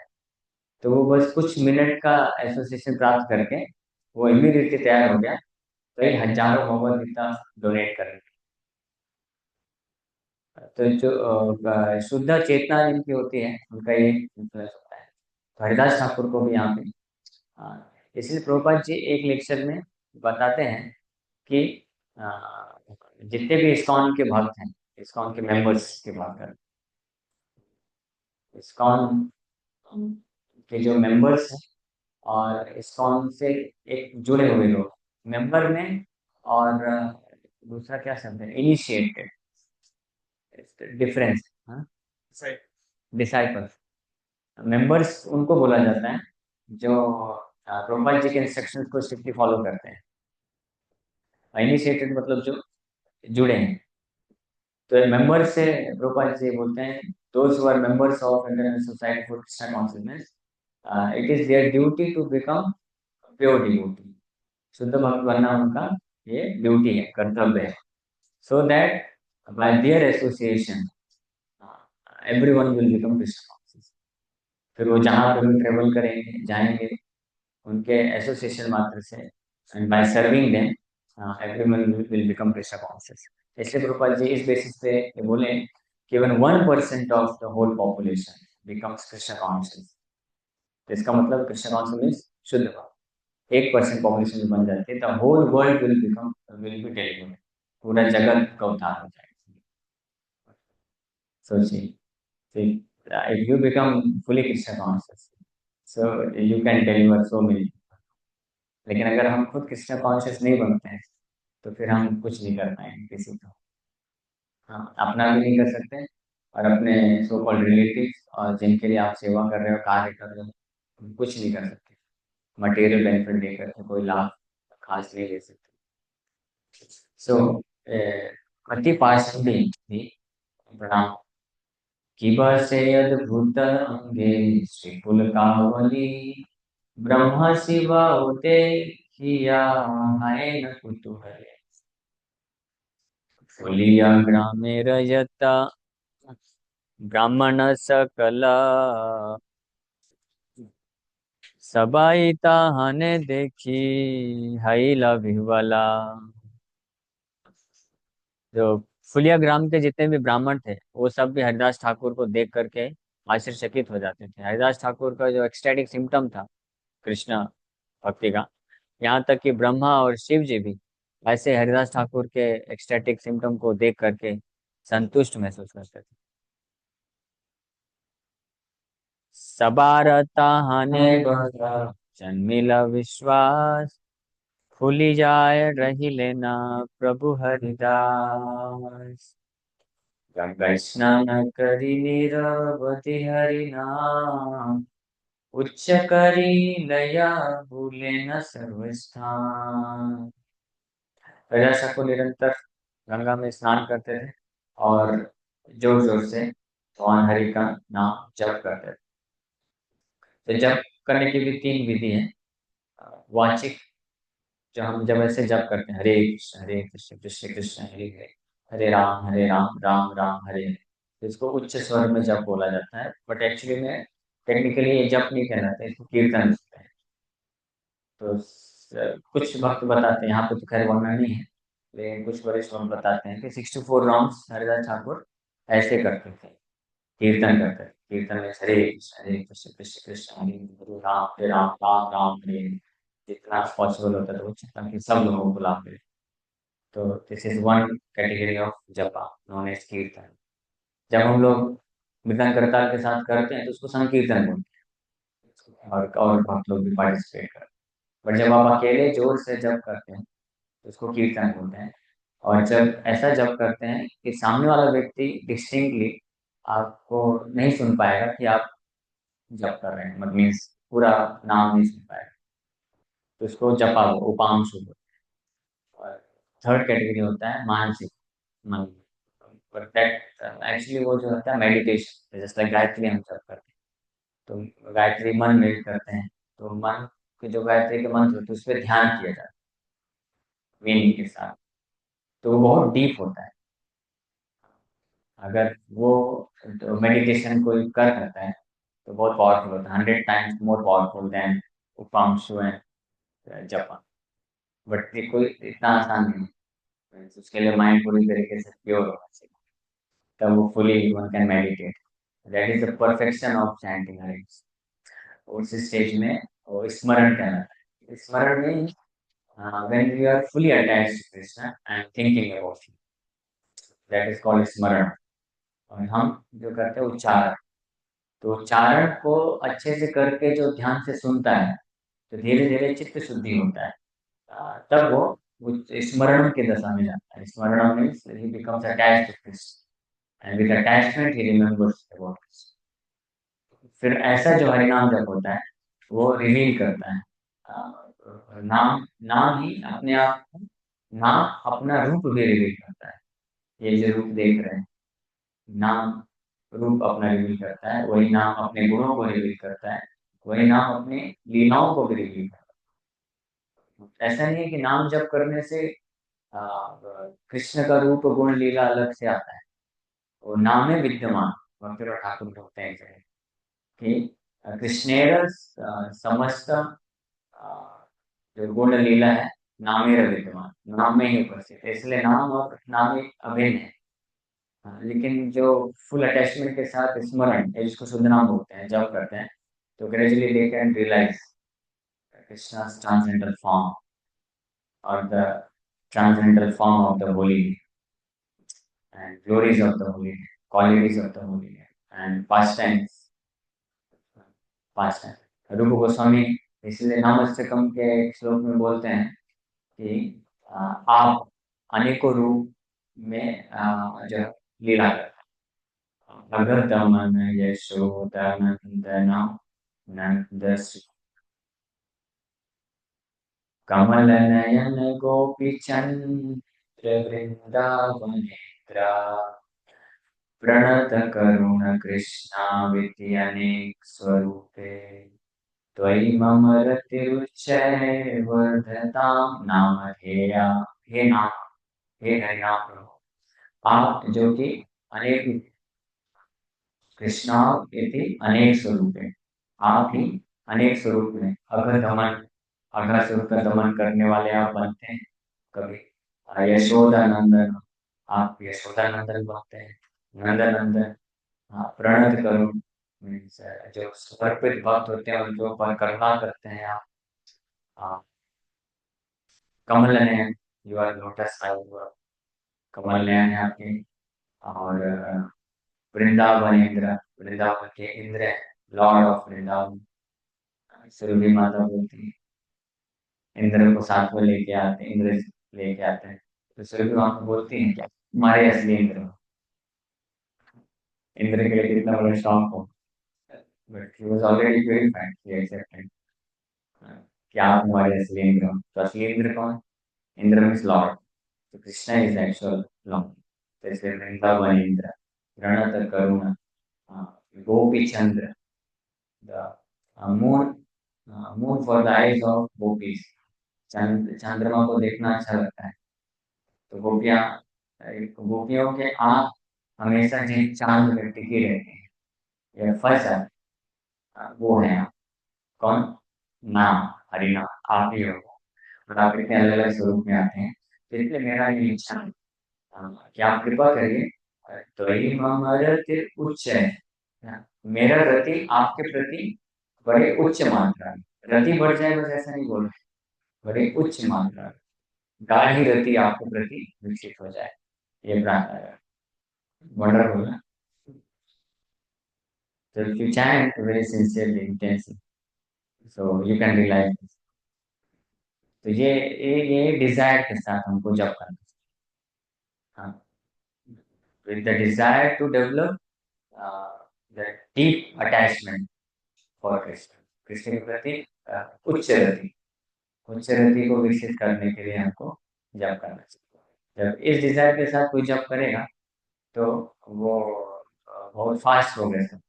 S1: तो वो बस कुछ मिनट का एसोसिएशन प्राप्त करके वो इमीडिएटली तैयार हो गया, कई हजारों भगवत गीता डोनेट कर दी। तो जो शुद्ध चेतना जिनकी होती है, उनका ये influence होता है। तो हरिदास ठाकुर को भी यहाँ पे, इसलिए प्रभुपाद जी एक लेक्चर में बताते हैं कि जितने भी इस्कॉन के भक्त हैं, इस्कॉन के मेंबर्स की बात करें, इस्कॉन के जो मेंबर्स हैं और इस्कॉन से एक जुड़े हुए लोग, मेंबर में, और दूसरा क्या शब्द है, इनिशिएटेड, डिफरेंस, हाँ, डिसाइपल्स। मेंबर्स उनको बोला जाता है जो प्रभुपाद जी के इंस्ट्रक्शंस को स्ट्रिक्टली फॉलो करते हैं। इनिशिएटेड मतलब जो जुड़े हैं। तो मेंबर से प्रभुपाद जी बोलते हैं, those who are members of international society for Krishna consciousness, it is their duty to become pure devotee. शुद्ध भक्त बनना उनका ये ड्यूटी है, कर्तव्य है। So that by their association everyone will become Krishna conscious. फिर वो जहाँ पे भी ट्रेवल करेंगे, जाएंगे, उनके एसोसिएशन मात्र से, and by serving them everyone will become Krishna conscious. इसलिए प्रभुपाद जी इस बेसिस पे ये बोले कि when 1% of the whole population becomes Krishna conscious, तो इसका मतलब कृष्ण कॉन्शियस मीन्स शुद्ध भाव 1% पॉपुलेशन बन जाती है, the whole world will be delivered, पूरा जगत का उद्धार हो जाएगा। सोचिए, if you become fully Krishna conscious, so you can deliver so many। लेकिन अगर हम खुद कृष्ण कॉन्शियस नहीं बनते हैं, तो फिर हम कुछ नहीं कर पाएंगे किसी को। हाँ, अपना भी नहीं कर सकते, और अपने सो कॉल्ड रिलेटिव्स और जिनके लिए आप सेवा कर रहे हो, कार्य कर रहे हो, हम कुछ नहीं कर सकते। मटेरियल बेनिफिट दे करके कोई लाभ खास नहीं ले सकते। सो कति पार्षदी भी प्रणाम की से अद्भुत अंगे श्रीकुल कावली, ब्रह्म शिवा होते किया है न कुतूहल, फुलिया ग्रामे रजता ब्राह्मण सकल सबाई ताहने देखी हईला विह्वला। जो फुलिया ग्राम के जितने भी ब्राह्मण थे वो सब भी हरिदास ठाकुर को देख करके आश्चर्यचकित हो जाते थे। हरिदास ठाकुर का जो एक्सटैटिक सिम्टम था कृष्ण भक्ति का, यहाँ तक कि ब्रह्मा और शिव जी भी ऐसे हरिदास ठाकुर के एक्सटैटिक सिम्टम को देख करके संतुष्ट महसूस करते थे। सबारता हने बड़ा जन्मिला विश्वास, खुली जाय रही लेना प्रभु हरिदास। गंगा स्नान करी नीरवती हरि नाम, उच्च करी लया भूले न सर्वस्थान। हरिदास ठाकुर निरंतर गंगा में स्नान करते थे और जोर जोर से भगवान हरि का नाम जप करते थे। तो जप करने की भी तीन विधि है। वाचिक, जो हम जब ऐसे जप करते हैं, हरे कृष्ण कृष्ण कृष्ण हरे हरे, हरे राम राम राम हरे हरे, तो इसको उच्च स्वर में जप बोला जाता है। बट एक्चुअली में टेक्निकली ये जप नहीं कहलाते, इसको कीर्तन बोलते हैं। तो कुछ भक्त बताते हैं, यहाँ पे तो खैर वर्णन नहीं है, लेकिन कुछ वरिष्ठ भक्त बताते हैं कि 64 राउंड्स हरिदास ठाकुर ऐसे करते थे, कीर्तन करते थे। कीर्तन में हरे कृष्ण कृष्ण कृष्ण हरे हरे राम राम राम हरे हरे, जितना पॉसिबल होता था वो, ताकि सब लोगों को बुला पाए। तो this is one category of जपा नॉन एज कीर्तन। जब हम लोग मृदंग करताल के साथ करते हैं तो उसको संकीर्तन बोलते हैं, और बहुत लोग भी पार्टिसिपेट करते हैं। बट जब आप अकेले जोर से जप करते हैं तो उसको कीर्तन बोलते हैं। और जब ऐसा जप करते हैं कि सामने वाला व्यक्ति डिस्टिंक्टली आपको नहीं सुन पाएगा कि आप जप कर रहे हैं, मतलब मीन्स पूरा नाम नहीं सुन पाएगा, तो इसको जपा उपांशु बोलते हैं। और थर्ड कैटेगरी होता है मानसिक मन, बट दैट एक्चुअली वो जो होता है मेडिटेशन, जैसे लाइक गायत्री हम जप करते हैं, तो गायत्री मन में करते हैं, तो मन के जो गायत्री के मंत्र होते हैं उस पर ध्यान किया जाता है मीनिंग के साथ, तो वो बहुत डीप होता है। अगर वो तो मेडिटेशन कोई कर सकता है तो बहुत पावरफुल होता है, 100 times more powerful than upanshu and japa. But ये कोई इतना आसान नहीं है, उसके लिए माइंड पूरी तरीके से प्योर होना चाहिए, तब वो fully one can meditate. That is the perfection of chanting हरिस। उस स्टेज में वो स्मरण कहलाता है। स्मरण में when we are fully attached to Krishna and thinking about him, that is called स्मरण। और हम जो करते हैं उच्चारण, तो उच्चारण को अच्छे से करके जो ध्यान से सुनता है तो धीरे धीरे चित्त शुद्धि होता है। तब वो स्मरण की दशा में जाता है। स्मरण means he becomes attached to Krishna and with attachment he remembers about Krishna. फिर ऐसा जो हरिनाम जप होता है वो रिवील करता है नाम, नाम ही अपने आप, नाम अपना रूप भी रिवील करता है। ये जो रूप देख रहे हैं, नाम रूप अपना रिवील करता है, वही नाम अपने गुणों को रिवील करता है, वही नाम अपने लीलाओं को भी रिवील करता है। ऐसा नहीं है कि नाम जप करने से आ, कृष्ण का रूप गुण लीला अलग से आता है, वो नाम में विद्यमान। भक्तिराव ठाकुर बोलते हैं कि कृष्णेर समस्त जो गुण लीला है नामेर विद्यमान, नाम में ही उपस्थित है, इसलिए नाम और नाम एक अभिन्न है। लेकिन जो फुल अटैचमेंट के साथ स्मरण है, जिसको शुद्ध नाम बोलते हैं, जब करते हैं तो gradually they can realize Krishna's transcendental form or the transcendental form of the holy and glories of the holy, qualities of the holy and pastimes, past. रूप गोस्वामी इसलिए नामस्तकम के एक श्लोक में बोलते हैं कि आप अनेकों रूप में जो लीला करते, भगतमन यशोदनंदन नंदस कमल नयन गोपी चंद्र वृंदावनेत्रा, प्रणत करुण कृष्णा विधि अनेक स्वरूपे, त्वयि मम रतिरुच्चये वर्धतां नाम धेया। हे नाम, हे हरिनाम प्रभु, आप जो कि अनेक, कृष्णा इति अनेक स्वरूप है, आप ही अनेक स्वरूप में अघ दमन, अघासुर का दमन करने वाले आप बनते हैं कभी। यशोदानंदन, आप यशोदानंदन बनते हैं। नंदनंदन, हाँ, प्रणत करुण, मीन्स जो समर्पित भक्त होते हैं उनके ऊपर करुणा करते हैं आप। हाँ, Kamal Nayan, you are lotus आई, कमल नयन है आपके। और वृंदावन इंद्र, वृंदावन के इंद्र है, लॉर्ड ऑफ वृंदावन। सुरभि माता बोलती है, इंद्र को साथ में लेके आते हैं, इंद्र लेके आते हैं। तो सुरभि माता बोलती है क्या, हमारे असली इंद्र हो। इंद्र के लिए कितना बड़ा शौक हो, but he was already purified, he accepted कि आप हमारे असली इंद्र हो। तो असली इंद्र कौन? इंद्र मीन्स लॉर्ड, तो कृष्णा इज एक्चुअल लॉर्ड। तो इसलिए वृंदावन इंद्र, रणत करुण, गोपी चंद्र, the moon, moon for the eyes of gopis। चंद्रमा को देखना अच्छा लगता है। तो गोपियां, गोपियों के आंख हमेशा जिन चांद में टिके रहते हैं, ये फर्स्ट वो है आप। कौन? नाम, हरिनाम, आप ही हो। और आप इतने अलग अलग स्वरूप में आते हैं। तो इसलिए मेरा ये इच्छा है कि आप कृपा करिए। तो ही ममरते उच्च है, मेरा रति आपके प्रति बड़े उच्च मात्रा में, रति बढ़ जाए बस ऐसा नहीं बोल रहे, बड़े उच्च मात्रा में गाढ़ी रति आपके प्रति विकसित हो जाए, ये प्रार्थना है। वंडरफुल ना? So if you chant very sincerely, intensely, so you can realize this। तो ये डिजायर के साथ हमको जब करना है। हाँ, with the desire to develop the deep attachment for Krishna, Krishna के प्रति उच्च रति, उच्च रति को विकसित करने के लिए हमको जप करना चाहिए। जब इस डिजायर के साथ कोई जप करेगा तो वो बहुत फास्ट प्रोग्रेस है।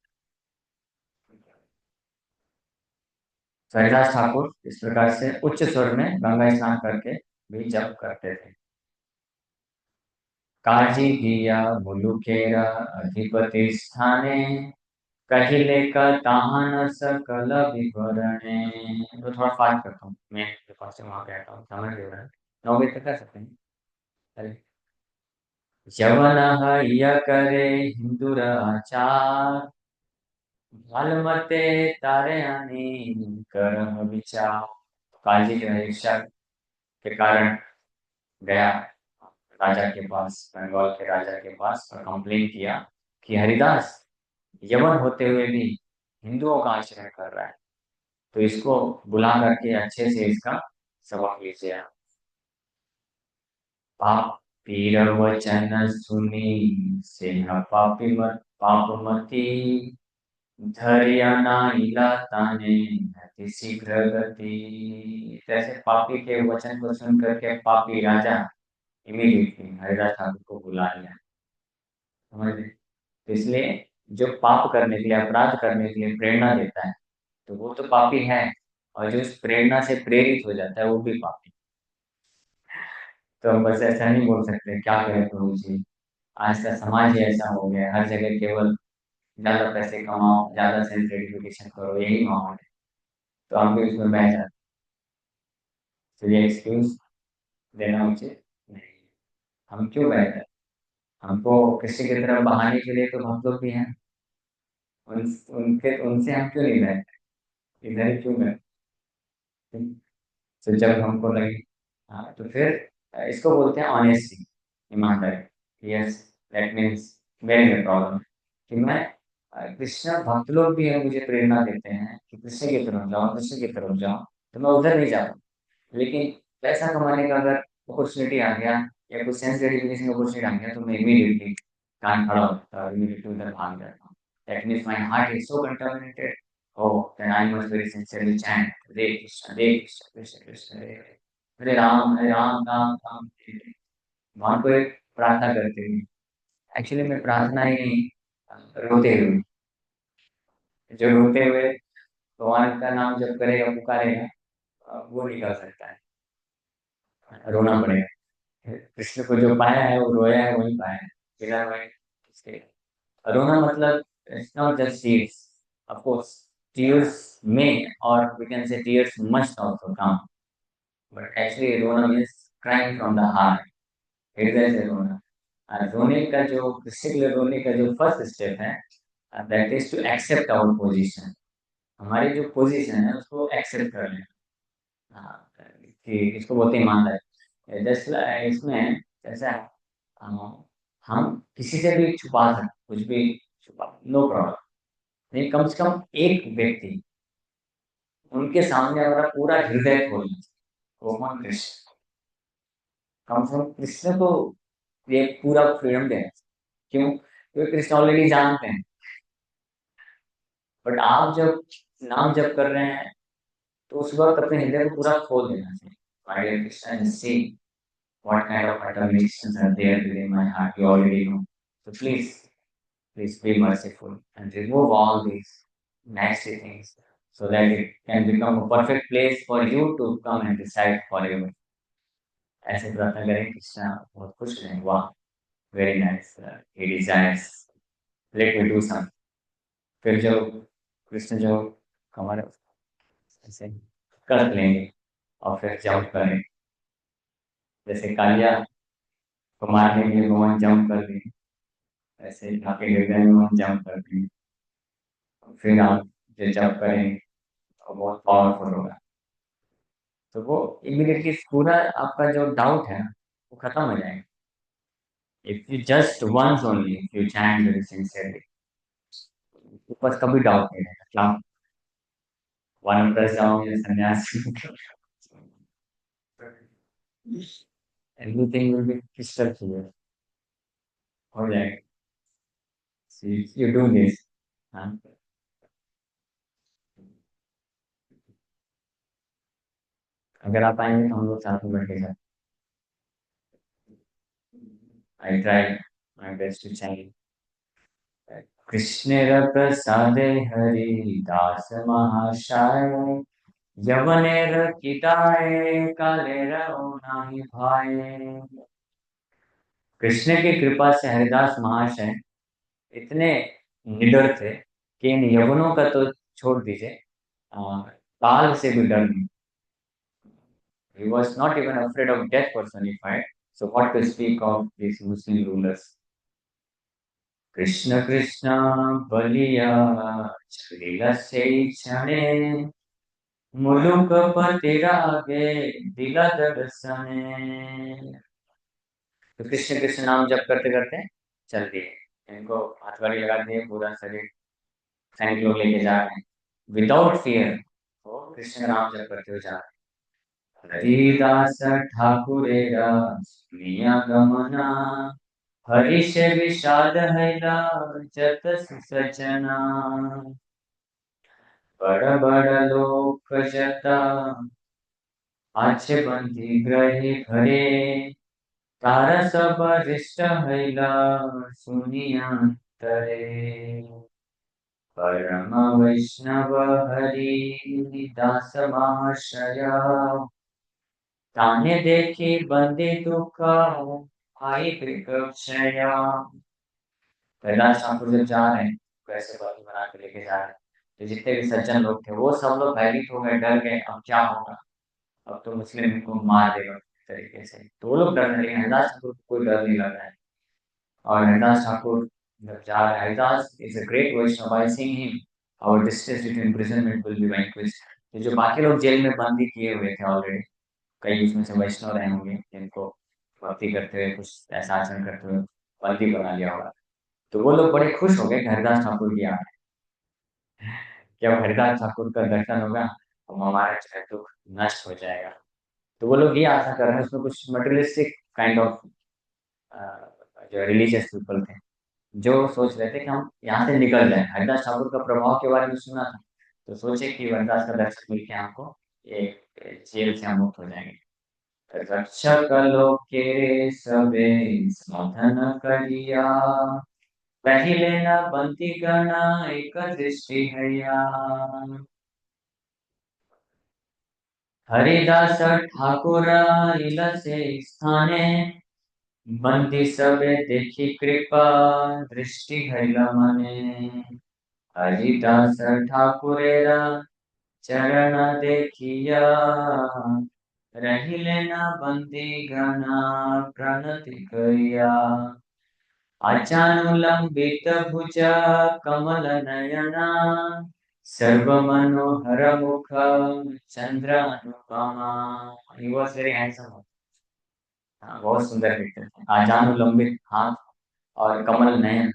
S1: तो हरिदास ठाकुर इस प्रकार से उच्च स्वर में गंगा स्नान करके भी जप करते थे। काजी किया मुलुकेरा अधिपति स्थाने, कहिले का ताहन सकल विवरणे। तो थोड़ा फास्ट करता हूँ मैं, जो पास से वहां पे आता हूँ, समझ ले रहा है। 9 बजे तक कर सकते हैं। अरे, यवन य करे हिंदुर आचार, भालमते तारे आनी करम विचार। काजी जो है ईर्ष्या के कारण गया राजा के पास, बंगाल के राजा के पास, और कंप्लेन किया कि हरिदास यवन होते हुए भी हिंदुओं का आचरण कर रहा है, तो इसको बुला करके अच्छे से इसका सबक लीजिए आप। पाप पीर वचन सुनी से पापी मत पापमती, धैर्य नाइला ताने अति शीघ्र गति। जैसे पापी के वचन को सुन करके पापी राजा इमीडिएटली हरिदास ठाकुर को बुला लिया, समझ रहे? तो इसलिए जो पाप करने के लिए, अपराध करने के लिए प्रेरणा देता है, तो वो तो पापी है, और जो उस प्रेरणा से प्रेरित हो जाता है वो भी पापी। तो हम बस ऐसा नहीं बोल सकते क्या करें प्रभु जी, आज का समाज ही ऐसा हो गया, हर जगह केवल ज्यादा पैसे कमाओ, ज्यादा सेल्फ ग्रेटिफिकेशन करो, यही माहौल है। तो हम भी उसमें बह जाते। तो ये एक्सक्यूज देना उचित नहीं। हम क्यों बह जाते? हमको किसी की तरफ बहाने के लिए तो हम लोग भी हैं। उन उनके उनसे हम क्यों नहीं बहते, इधर ही क्यों बहते? तो जब हमको लगे, हाँ, तो फिर इसको बोलते हैं ऑनेस्टी, ईमानदारी। Yes, that means very big problem कि मैं कृष्ण भक्त लोग भी है, मुझे प्रेरणा देते हैं कि कृष्ण की तरफ जाओ, कृष्ण की तरफ जाओ, तो मैं उधर नहीं जाता। लेकिन पैसा कमाने का अगर अपॉर्चुनिटी आ गया, या कुछ सेंस ग्रेटिफिकेशन का अपॉर्चुनिटी आ गया, तो मैं इमीडिएटली कान खड़ा होता है और इमीडिएटली उधर भाग जाता हूँ। That means my heart is so contaminated. Oh, then I must very sincerely chant Hare Krishna, Krishna Krishna, Hare Hare, Hare Ram, Ram Ram, Hare Hare। भगवान को एक प्रार्थना करते हुए, एक्चुअली में प्रार्थना ही नहीं, रोते हुए, जो रोते हुए भगवान का नाम जब करेगा, पुकारेगा, वो नहीं कर सकता है, रोना पड़ेगा। कृष्ण को जो पाया है वो रोया है, वही पाया है, बिना रोए इसके। रोना मतलब it's not just tears, of course tears may, or we can say tears must also come. But actually रोना means crying from the heart. हृदय से रोना. रोने का जो कृष्ण के लिए रोने का जो फर्स्ट स्टेप है, that is to accept our position. हमारी जो पोजीशन है उसको एक्सेप्ट कर लेना. हाँ, कि इसको बोलते हैं ईमानदारी. जैसे इसमें जैसे हम किसी से भी छुपा सकते, कुछ भी छुपा, नो प्रॉब्लम. नहीं, कम से कम एक व्यक्ति, उनके सामने हमारा पूरा हृदय खोलना. वो कौन? कृष्ण. कम से कम कृष्ण को ये पूरा फ्रीडम देना. क्यों? क्योंकि कृष्ण ऑलरेडी जानते हैं. बट आप जब नाम जप कर रहे हैं तो उस वक्त अपने हृदय को पूरा खोल देना चाहिए. My dear Krishna, and see what kind of atomics are there within my heart, you already know. So please be merciful and remove all these nasty things so that it can become a perfect place for you to come and reside forever. ऐसे प्रार्थना करें. कृष्णा बहुत खुश रहें. वाह, very nice. He desires, let me do some. फिर जो कृष्ण जो हमारे ऐसे कर लेंगे और फिर जंप करें. जैसे कालिया को मारने के लिए भगवान जंप कर देंगे, ऐसे ही आपके हृदय में भगवान जंप कर देंगे. फिर आप जो जंप करेंगे तो बहुत पावरफुल होगा. तो वो इमीडिएटली पूरा आपका जो डाउट है वो खत्म हो जाएगा. If you just once only, if you chant very sincerely, ऊपर कभी डाउट नहीं रहेगा. क्या वानप्रस्थ जाओ या सन्यास, everything will be crystal clear. हो जाएगा. You do this. हाँ, अगर आप आएंगे तो हम लोग साथ में बैठ के. I try my best to chant. कृष्णेर प्रसादे हरिदास महाशय, यवनेर किताए कालेर ओनाहि भाए. कृष्ण की कृपा से हरिदास महाशय इतने निडर थे कि इन यवनों का तो छोड़ दीजिए, काल से भी डर नहीं. He was not even afraid of death personified. So what to speak of these Muslim rulers? Krishna Krishna Ballia लीला से क्षणे, मुलुक पति रागे दिला दर्शने. तो कृष्ण कृष्ण नाम जप करते करते चल दिए. इनको हथकड़ी लगा दिए, पूरा शरीर सैनिक लोग लेके जा रहे हैं विदाउट फियर. तो कृष्ण का नाम जप करते हुए जा रहे हैं. हरिदास ठाकुरेरा मिया गमना, हरि से विषाद हैला जत सजना. बड़ बड़ लोक जता आछे बंदी ग्रहे घरे, तारा सब रिष्ट हैला सुनिया तरे. परम वैष्णव हरि दास महाशय, ताने देखी बंदी दुख आई कृपया. कैलाश ठाकुर जब जा रहे हैं कैसे बात बना के लेके जा रहे हैं, तो जितने भी सज्जन लोग थे वो सब लोग भयभीत हो गए, डर गए. अब क्या होगा, अब तो मुस्लिम इनको मार देगा इस तरीके से. तो वो लोग डर रहे हैं, लेकिन हरिदास ठाकुर को कोई डर नहीं लग रहा है. और हरिदास ठाकुर जब जा रहे हैं, Haridas is a great Vaishnav. By seeing him our distress due to imprisonment will be vanquished. तो जो बाकी लोग जेल में बंदी किए हुए थे ऑलरेडी, कई उसमें से वैष्णव रहे होंगे जिनको भक्ति करते हुए कुछ ऐसा आचरण करते हुए बंदी बना लिया होगा. तो वो लोग बड़े खुश हो गए कि हरिदास ठाकुर की आ रहे हैं. जब हरिदास ठाकुर का दर्शन होगा तो हमारा जो है दुख नष्ट हो जाएगा. तो वो लोग ये आशा कर रहे हैं. उसमें कुछ मटेरियलिस्टिक काइंड ऑफ जो रिलीजियस पीपल थे, जो सोच रहे थे कि हम यहाँ से निकल जाएं. हरिदास ठाकुर का प्रभाव के बारे में सुना था, तो सोचे कि हरिदास का दर्शन मिलके हमको एक जेल से हम मुक्त हो जाएंगे. रक्षक लोके सबे साधन करिया, पहले न बंती गणा एक दृष्टि हैया. हरिदास ठाकुर इला से स्थाने, बंदी सबे देखी कृपा दृष्टि हैला मने. हरिदास ठाकुरेरा चरण देखिया रहिले न बंदी गणा प्रणति करिया अचानुलंबित भुज कमल नयना सर्व मनोहर मुख चंद्र Anupama. He was very handsome. हाँ, बहुत सुंदर दिखते थे. आजानुलंबित हाथ और कमल नयन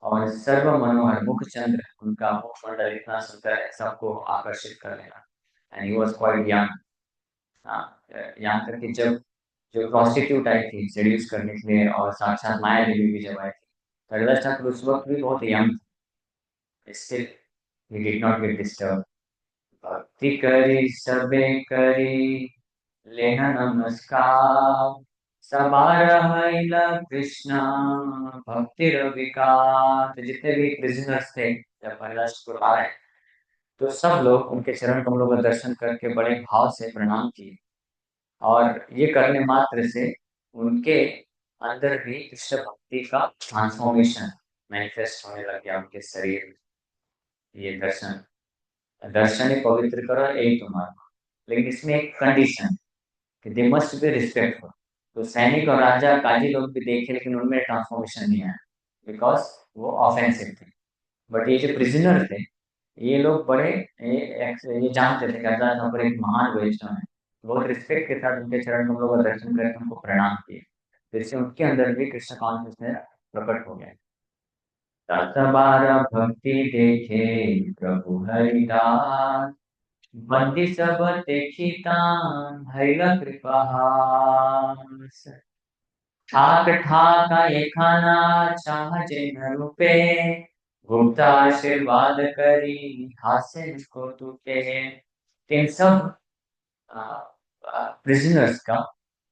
S1: और सर्व मनोहर मुख चंद्र, उनका मुखमंडल इतना सुंदर है, सबको आकर्षित कर लेना. And he was quite young. हाँ, यहाँ तक कि जब जो प्रोस्टिट्यूट आई थी सेड्यूस करने के लिए और साक्षात माया देवी भी जब आई थी, हरिदास ठाकुर उस वक्त भी बहुत यंग थे. Still he did not get disturb. भक्ति करी सबे करी लेना नमस्कार सबार महिला कृष्णा भक्ति रविकार. तो जितने भी प्रिजनर्स थे जब हरिदास ठाकुर आए तो सब लोग उनके चरण कमलों का दर्शन करके बड़े भाव से प्रणाम किए. और ये करने मात्र से उनके अंदर भी कृष्ण भक्ति का ट्रांसफॉर्मेशन मैनिफेस्ट होने लग गया उनके शरीर में. ये दर्शन दर्शन ही पवित्र करो यही तुम्हारा. लेकिन इसमें एक कंडीशन कि दे मस्ट बी रिस्पेक्टफुल. तो सैनिक और राजा काजी लोग भी देखे लेकिन उनमें ट्रांसफॉर्मेशन नहीं आया बिकॉज वो ऑफेंसिव थे. बट ये जो प्रिजनर थे ये लोग बड़े ये जानते थे कि अल्लाह पर एक महान वैष्णव है. बहुत रिस्पेक्ट के साथ उनके चरण कमलों का दर्शन करके उनको प्रणाम किए. जिससे उनके अंदर भी कृष्ण कॉन्शियसनेस प्रकट हो गया. ततबार भक्ति देखे प्रभु हरिदास बंदी सब देखी तान हरिला कृपा हास. ठाक ठाका ये खाना चाह जिन रूपे गुप्ता आशीर्वाद करी हास्य को टूटे. इन सब प्रिजनर्स का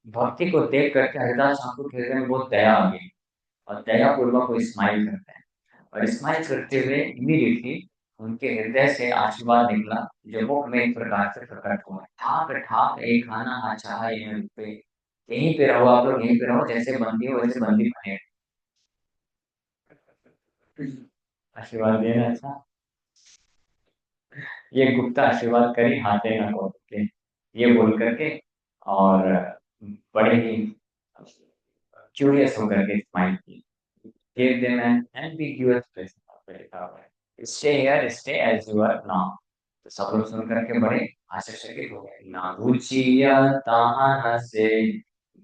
S1: भक्ति को देख करके हरिदास ठाकुर के हृदय में बहुत दया आ गई और दया पूर्वक वो स्माइल करते हैं. और स्माइल करते हुए इमीडिएटली उनके हृदय से आशीर्वाद निकला जो मुख में एक प्रकार से प्रकट हुआ. ठाक ठाक एक खाना अच्छा है ये पे यहीं पे रहो आप लोग, यहीं पे रहो, जैसे बंदी हो वैसे बंदी बने. आशीर्वाद देना अच्छा. ये गुप्ता आशीर्वाद करी हाथे ना को के ये बोल करके और बड़े ही क्यूरियस होकर के स्माइल की. Give them an ambiguous present. पे लिखा हुआ है stay here, stay as you are now. तो सब लोग सुन करके बड़े आश्चर्यचकित हो गए. ना रुचिया ताहाना से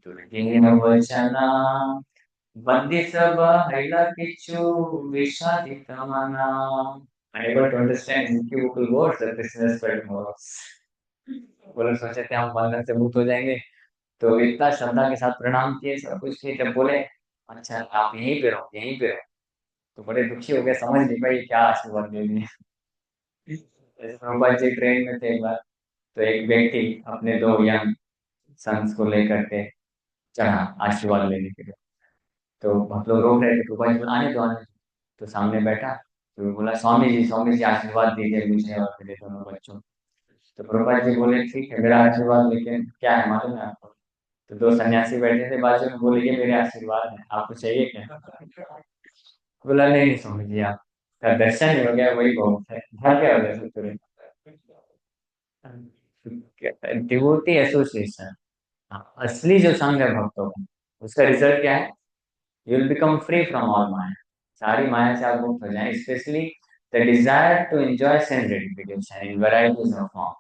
S1: दुर्गे वचना बंदी सब हरिला किच्छु विषादित मना. Unable to understand equivocal words that prisoners felt morose. वो लोग सोचे थे हम बंधन से मुक्त हो जाएंगे तो इतना श्रद्धा के साथ प्रणाम किए सब कुछ किए. जब बोले अच्छा आप यहीं पे रहो यहीं पे रहो तो बड़े दुखी हो गए, समझ नहीं पाई क्या आशीर्वाद दे दिए. जैसे प्रभुपाद जी ट्रेन में थे एक बार तो एक व्यक्ति अपने दो यंग सन्स को लेकर के चढ़ा आशीर्वाद लेने के लिए. तो बहुत लोग रोक रहे थे, प्रभुपाद जी बोले आने दो आने दो. तो सामने बैठा तो बोला स्वामी जी आशीर्वाद दीजिए मुझे और मेरे दोनों बच्चों. तो प्रभुपाद जी बोले ठीक है मेरा आशीर्वाद लेकिन क्या है मालूम है आपको. तो दो सन्यासी बैठे थे बाजू में, बोले ये मेरे आशीर्वाद है आपको चाहिए क्या. बोला नहीं नहीं स्वामी जी आप का दर्शन हो गया वही बहुत है. क्या हो गया तुरंत. डिवोटी एसोसिएशन असली जो संघ है भक्तों का उसका रिजल्ट क्या है. You will become free from all maya. सारी माया से आप मुक्त हो जाएं. Specially the desire to enjoy sense gratification in varieties of form.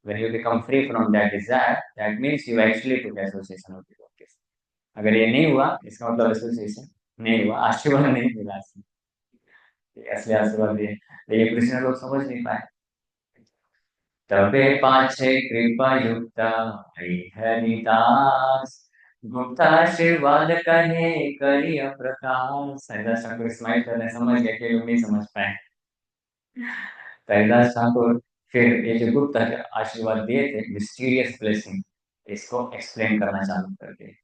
S1: when you become free from that desire that means you actually took association with devotees. अगर ये नहीं हुआ इसका मतलब एसोसिएशन नहीं हुआ, आशीर्वाद नहीं मिला. असली आशीर्वाद दिए लेकिन कृष्ण लोग समझ नहीं पाए. तबे पाछे कृपा युक्त हरिदास गुप्ता आशीर्वाद कहे करिय प्रकाश. हरिदास ठाकुर स्माइल करने समझ गए कि लोग नहीं समझ पाए. तो हरिदास ठाकुर फिर ये जो गुप्त आशीर्वाद दिए थे मिस्टीरियस ब्लेसिंग इसको एक्सप्लेन करना चालू कर दिए.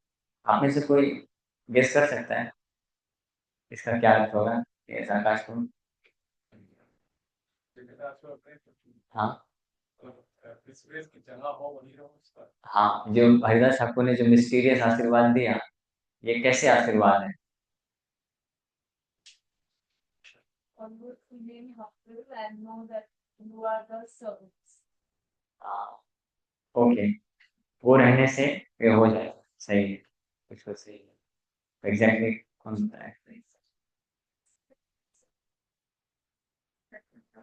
S1: आप में से कोई गेस कर सकता है इसका क्या अर्थ होगा. ऐसा आकाश को. हाँ हाँ, जो हरिदास ठाकुर ने जो मिस्टीरियस आशीर्वाद दिया ये कैसे आशीर्वाद है. ओके, वो रहने से ये हो जाएगा, सही है, कुछ तो सही है, एग्जैक्टली कौन सा है?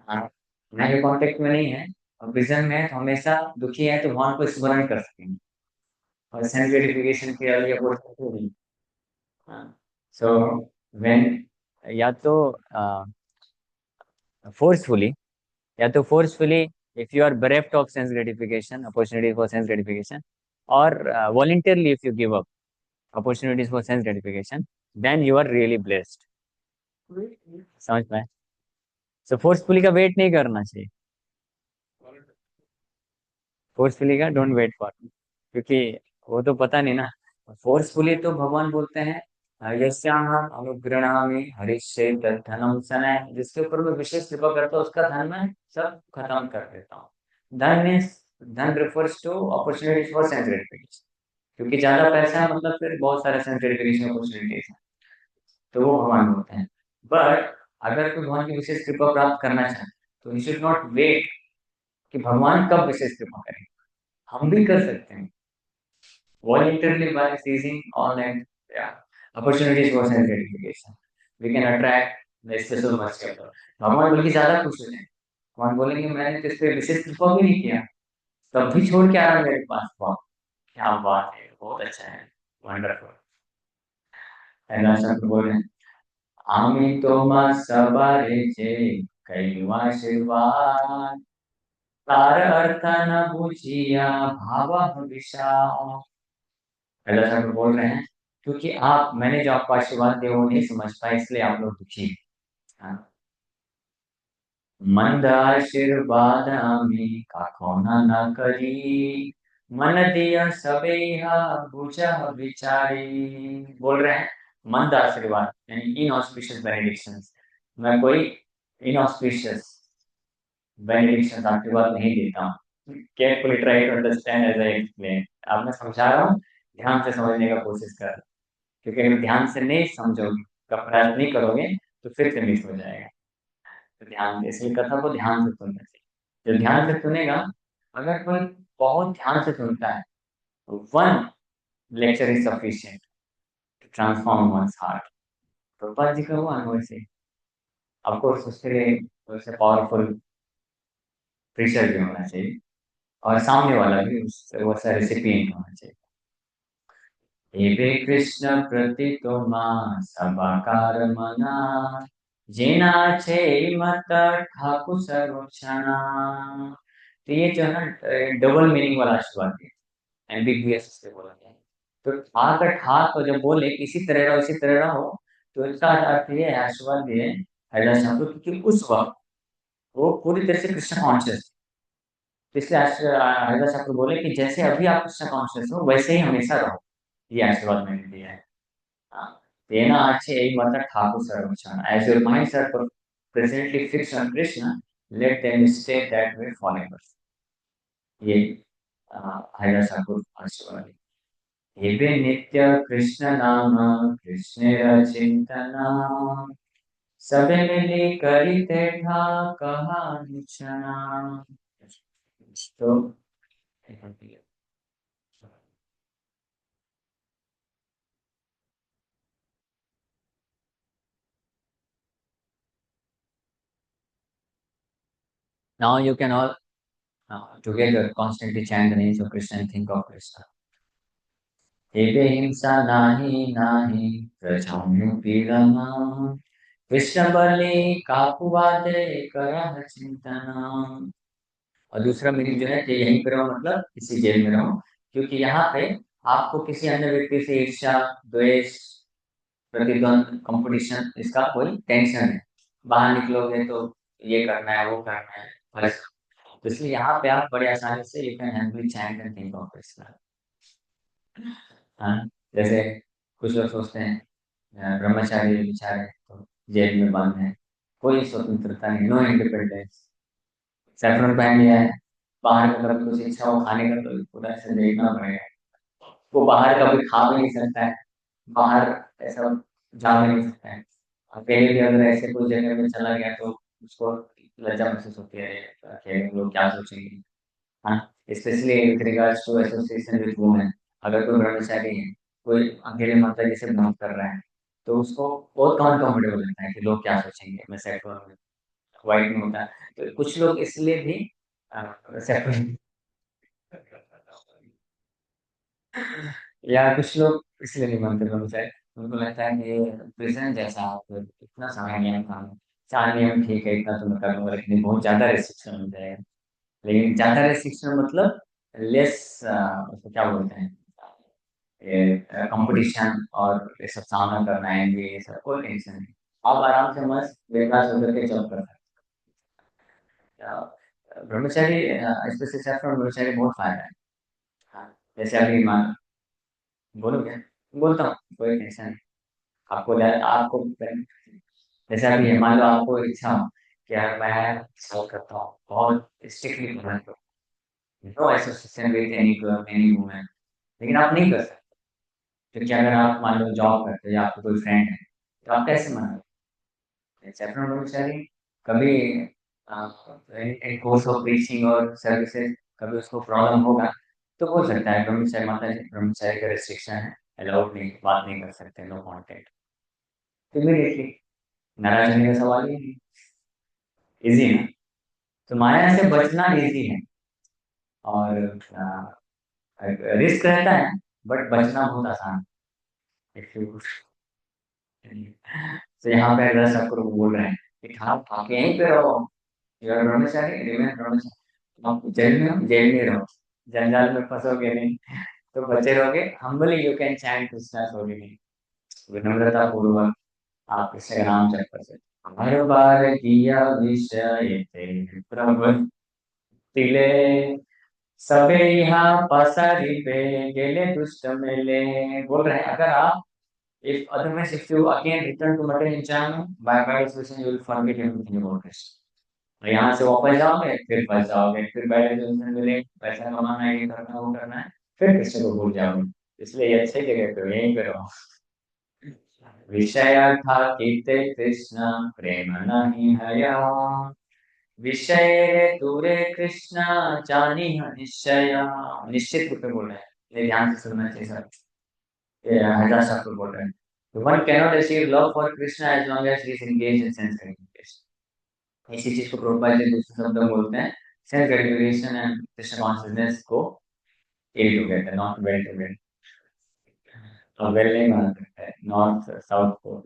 S1: हाँ, ना ये कॉन्टेक्ट में नहीं है और विजन में है तो हमेशा दुखी है तो भगवान को स्मरण कर सकेंगे और सेल्फ ग्रेटिफिकेशन के लिए अपॉर्चुनिटी। हाँ, सो व्हेन, या तो फोर्सफुली, या तो forcefully if you are bereft of sense gratification, opportunity for sense gratification, or voluntarily if you give up opportunities for sense gratification, then you are really blessed। समझ पाए? सो forcefully का wait नहीं करना चाहिए, फोर्सफुली का don't wait for, क्योंकि वो तो पता नहीं ना। फोर्सफुली तो भगवान बोलते हैं यस्याहं अनुगृह्णामि हरिष्ये तद्धनम सनय, जिसके ऊपर मैं विशेष कृपा करता हूँ उसका धन मैं सब खत्म कर देता हूँ। धन मीन्स, धन refers to opportunities for sense gratification, क्योंकि ज्यादा पैसा है मतलब फिर बहुत सारे सेंस ग्रेटिफिकेशन अपॉर्चुनिटीज हैं, तो वो भगवान बोलते हैं। बट अगर कोई भगवान की विशेष कृपा प्राप्त करना चाहे तो यू शुड नॉट वेट कि भगवान कब विशेष कृपा करें, हम भी कर सकते हैं voluntarily by seizing online, yeah, opportunities for self gratification, we can attract the special mercy of God। भगवान बल्कि ज्यादा खुश होते हैं, भगवान बोलेंगे मैंने तो इस पे विशेष कृपा भी नहीं किया, तब भी छोड़ के आ रहा मेरे पास, वाह क्या बात है, बहुत अच्छा है, वंडरफुल। ऐसा शब्द बोल रहे हैं, আমি তোমার সবারে যে কইলু আশীর্বাদ, তার अर्थ न बुझिया भावा विशाल। ऐसा शब्द बोल रहे हैं क्योंकि आप, मैंने जो आपको आशीर्वाद दिया वो नहीं समझ पाए इसलिए आप लोग दुखी हैं। हाँ। मंद आशीर्वाद आमी काखोना ना करी, मन दिया सबेहा बुझा विचारी। बोल रहे हैं मंद आशीर्वाद यानी इनऑस्पिशियस बेनेडिक्शंस, मैं कोई इनऑस्पिशियस बेनेडिक्शंस आशीर्वाद नहीं देता हूँ। Carefully try to understand as I explain, अब मैं समझा रहा हूँ, ध्यान से समझने का कोशिश कर, क्योंकि अगर ध्यान से नहीं समझोगे, का प्रयास नहीं करोगे तो फिर से मिस हो जाएगा। तो ध्यान, इसलिए कथा को ध्यान से सुनना चाहिए, जो ध्यान से सुनेगा, अगर कोई बहुत ध्यान से सुनता है, one lecture is sufficient to transform one's heart. Prabhupada ji का वो अनुभव से, ऑफकोर्स उसके लिए वैसे पावरफुल प्रीचर भी होना चाहिए और सामने वाला भी वैसा रेसिपिएंट होना चाहिए। एवे कृष्ण प्रतीतो मां सबाकार मना, जेना छे मत ठाकुर सर्वक्षणा। तो ये जो है ना डबल मीनिंग वाला आशीर्वाद है, एम्बिगुअस से बोला गया है। तो ठा का ठा तो जब बोले कि इसी तरह रहो इसी तरह रहो, तो इसका अर्थ ये है, आशीर्वाद ये है हरिदास ठाकुर, क्योंकि उस वक्त वो पूरी तरह से कृष्ण कॉन्शियस, तो इसलिए हरिदास ठाकुर बोले कि जैसे अभी आप कृष्ण कॉन्शियस हो वैसे ही हमेशा रहो, ये आशीर्वाद मैंने दिया है। तेना अच्छे मत Thakur सर्वक्षण, as your minds are presently fixed on Krishna, let them stay that way forever। ये हरिदास ठाकुर आशीर्वाद है। एवे नित्य कृष्ण नाम कृष्ण चिंतना, सबे मिले करिते ठा कहा निचना। तो now you can all together constantly chant the names of Krishna and think of Krishna। एवे हिंसा नाही नाही प्रजाम्यु पीड़ना, कृष्ण बलि काकुवादे करह चिंतना। और दूसरा मीनिंग जो है कि यहीं पर रहो मतलब किसी जेल में रहो, क्योंकि यहाँ पे आपको किसी अन्य व्यक्ति से ईर्ष्या, द्वेष, प्रतिद्वंद, कंपटीशन, इसका कोई टेंशन है। बाहर निकलोगे तो ये करना है वो करना है बस, तो इसलिए यहाँ पे आप बड़ी आसानी से you can happily chant and think of Krishna. हाँ, जैसे कुछ लोग सोचते हैं ब्रह्मचारी बेचारे तो जेल में बंद है, कोई स्वतंत्रता नहीं, नो इंडिपेंडेंस, सैफरन पहन लिया है, बाहर का कभी कुछ इच्छा हो खाने का तो पूरा ऐसे देखना पड़ेगा, वो बाहर कभी खा भी नहीं सकता है, बाहर ऐसा जा भी नहीं सकता है, अकेले भी अगर ऐसे कोई जगह में चला गया तो उसको लज्जा महसूस होती है, अकेले लोग क्या सोचेंगे। हाँ, especially with regards to association with women. अगर कोई ब्रह्मचारी है, कोई अकेले माता जी से बात कर रहा है, तो उसको बहुत अनकंफर्टेबल लगता है कि लोग क्या सोचेंगे, मैं सेक्टर वाइट में होता है। तो कुछ लोग इसलिए भी सेक्टर या कुछ लोग इसलिए नहीं मानते ब्रह्मचारी। उनको लगता है कि प्रिजन जैसा तो इतना सारा नियम कानून, 4 नियम ठीक है, इतना तो मैं कर लूंगा, लेकिन बहुत ज्यादा रिस्ट्रिक्शन हो जाएगा। लेकिन ज्यादा रेस्ट्रिक्शन मतलब लेस, उसको क्या बोलते हैं, ये कंपटीशन और ये सब सामना करना है, ये सब कोई टेंशन नहीं। आप आराम से मस्त बेकार होकर के जॉब कर सकते हैं। ब्रह्मचारी, स्पेशली सेक्टर ब्रह्मचारी बहुत फायदा है। हाँ, जैसे अभी मान, बोलो क्या, बोलता हूँ, कोई टेंशन नहीं। आपको जैसे अभी मान लो आपको इच्छा हो कि यार मैं सॉल्व करता हूँ, बहुत स्ट्रिक्टली फॉलो करो, no association with any girl any women, लेकिन आप नहीं कर सकते। क्योंकि अगर आप मान लो जॉब करते हो या आपको कोई फ्रेंड है, तो आप कैसे मनाओगे। चैपटर ब्रह्मचारी कभी इन कोर्स ऑफ प्रीचिंग और सर्विसेज कभी उसको प्रॉब्लम होगा, तो हो सकता है ब्रह्मचारी माता जी ब्रह्मचारी का रिस्ट्रिक्शन है, अलाउड नहीं, बात नहीं कर सकते, नो कांटेक्ट, तो इमीडिएटली नाराज होने का सवाल ही नहीं। इजी है ना, तो माया से बचना इजी है, और रिस्क रहता है, बट बचना बहुत आसान है। If you- तो यहाँ पे अगर सबको बोल रहे हैं कि आप यहीं पे रहो, यार ब्रह्मचारी रिमेन ब्रह्मचारी, आप जेल में रहो, जंजाल में फंसोगे नहीं, तो बचे रहोगे, humbly you can chant Krishna holy नहीं, विनम्रता पूर्वक आप कृष्ण का नाम जप कर सकते। हर बार किया विषय ते प्रभु तिले, सबे यहाँ पसारी पे गेले दुष्ट मेले। बोल रहे हैं अगर आप, if otherwise if you again return to material environment, by association you will forget everything about this। और यहाँ से वापस जाओगे, फिर फंस जाओगे, फिर बैठे जो मिले, पैसा कमाना है, ये करना वो करना है, फिर कृष्ण को भूल जाओगे। इसलिए ये अच्छी जगह पे हो, यहीं पे रहो। विषय था कीते कृष्ण प्रेम नहीं हया, विषय रे दूरे कृष्ण जानी है निश्चय। निश्चित रूप में बोल रहे हैं, ये ध्यान से सुनना चाहिए सर। ये हरिदास ठाकुर बोल रहे हैं, one cannot achieve love for Krishna as long as he is engaged in sense gratification। इसी चीज को प्रभुपाद जी दूसरे शब्द में बोलते हैं, sense gratification and Krishna consciousness को add together, not well together. और वेल नहीं माना सकता है, नॉर्थ साउथ को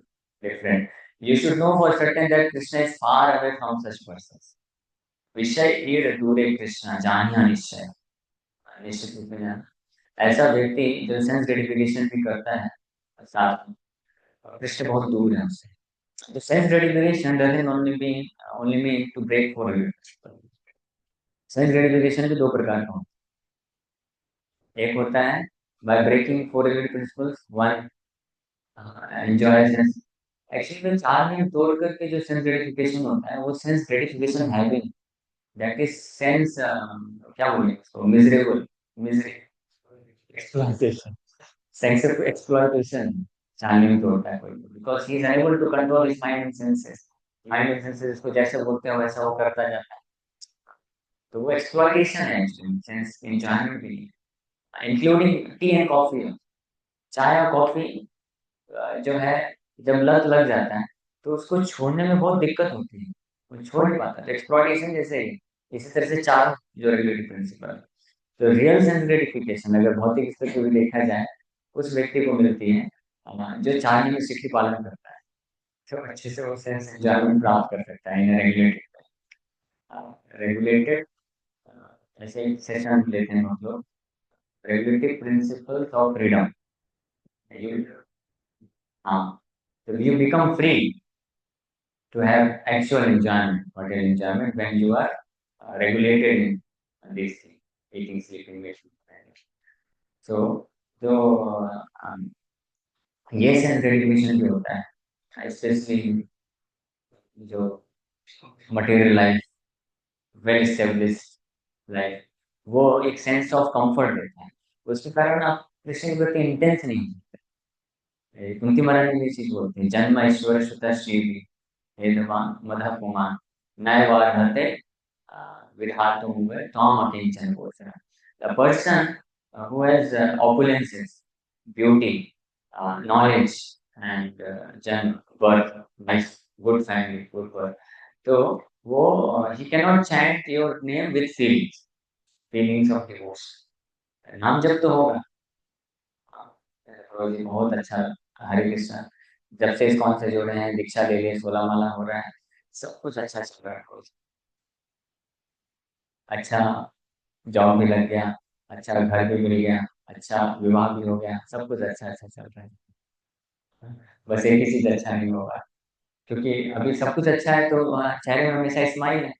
S1: different. You should know for certain that Krishna is far away from such persons. विषय ईड़ दूरे कृष्ण जानिया निश्चय, निश्चित रूप में जाना। ऐसा व्यक्ति जो सेंस ग्रेटिफिकेशन भी करता है साथ में, कृष्ण बहुत दूर है उससे। तो self gratification doesn't only mean to break for you। Self gratification के दो प्रकार का होता है, एक होता है by breaking four element principles, one enjoy sense. Actually में 4 नियम तोड़ करके जो सेंस ग्रेटिफिकेशन होता है वो सेंस ग्रेटिफिकेशन है भी नहीं, दैट इज सेंस, क्या बोलेंगे उसको, miserable, misery, exploitation, sense of exploitation. 4 नियम तोड़ता है कोई, because he is unable to control his mind and senses. Mind and senses को जैसे बोलते हैं वैसा वो करता जाता है, तो वो एक्सप्लॉइटेशन है एक्चुअली, सेंस एंजॉयमेंट भी नहीं। इंक्लूडिंग टी एंड कॉफी, चाय और कॉफी जो है, जब लत लग जाता है तो उसको छोड़ने में बहुत दिक्कत होती है, वो छोड़ नहीं पाता, तो एक्सप्लॉइटेशन जैसे ही। इसी तरह से 4 जो रेगुलेटरी प्रिंसिपल, तो रियल सेंस ग्रेटिफिकेशन अगर भौतिक स्तर पर भी देखा जाए, उस व्यक्ति को मिलती है जो 4 नियम स्ट्रिक्टली पालन करता है, तो अच्छे से वो सेंस एंजॉयमेंट प्राप्त कर सकता है इन रेगुलेटेड, रेगुलेटेड। ऐसे एक सेशन लेते हैं हम लोग, रेगुलेटिव प्रिंसिपल्स ऑफ फ्रीडम। हाँ, so you become free to have actual enjoyment, material enjoyment, when you are regulated in these things, eating, sleeping, waking। So जो ये सेंस ग्रेटिफिकेशन जो होता है, स्पेशली जो material life, well established life, वो एक sense of comfort देता है, उसके कारण आप कृष्ण के प्रति इंटेंस नहीं होते। कुंती महारानी ने ये चीज बोलते हैं, जन्म ऐश्वर्य सुत श्री हेदवान मदह कुमान नय वार्हते विधातु हुए तम अकिंचन गोचर। The person who has opulences, beauty, knowledge, and जन्म birth, nice, good family, good birth, तो वो he cannot chant your name with feelings of devotion। नाम जब तो होगा। रोजी बहुत अच्छा। हरे कृष्णा, जब से इस्कॉन से जुड़े हैं, दीक्षा ले लिए, 16 माला हो रहा है, सब कुछ अच्छा चल रहा है रोज। अच्छा जॉब भी लग गया, अच्छा घर भी मिल गया, अच्छा विवाह भी हो गया, सब कुछ अच्छा अच्छा चल रहा है। बस एक ही चीज अच्छा नहीं होगा, क्योंकि अभी सब कुछ अच्छा है तो चेहरे में हमेशा स्माइल है,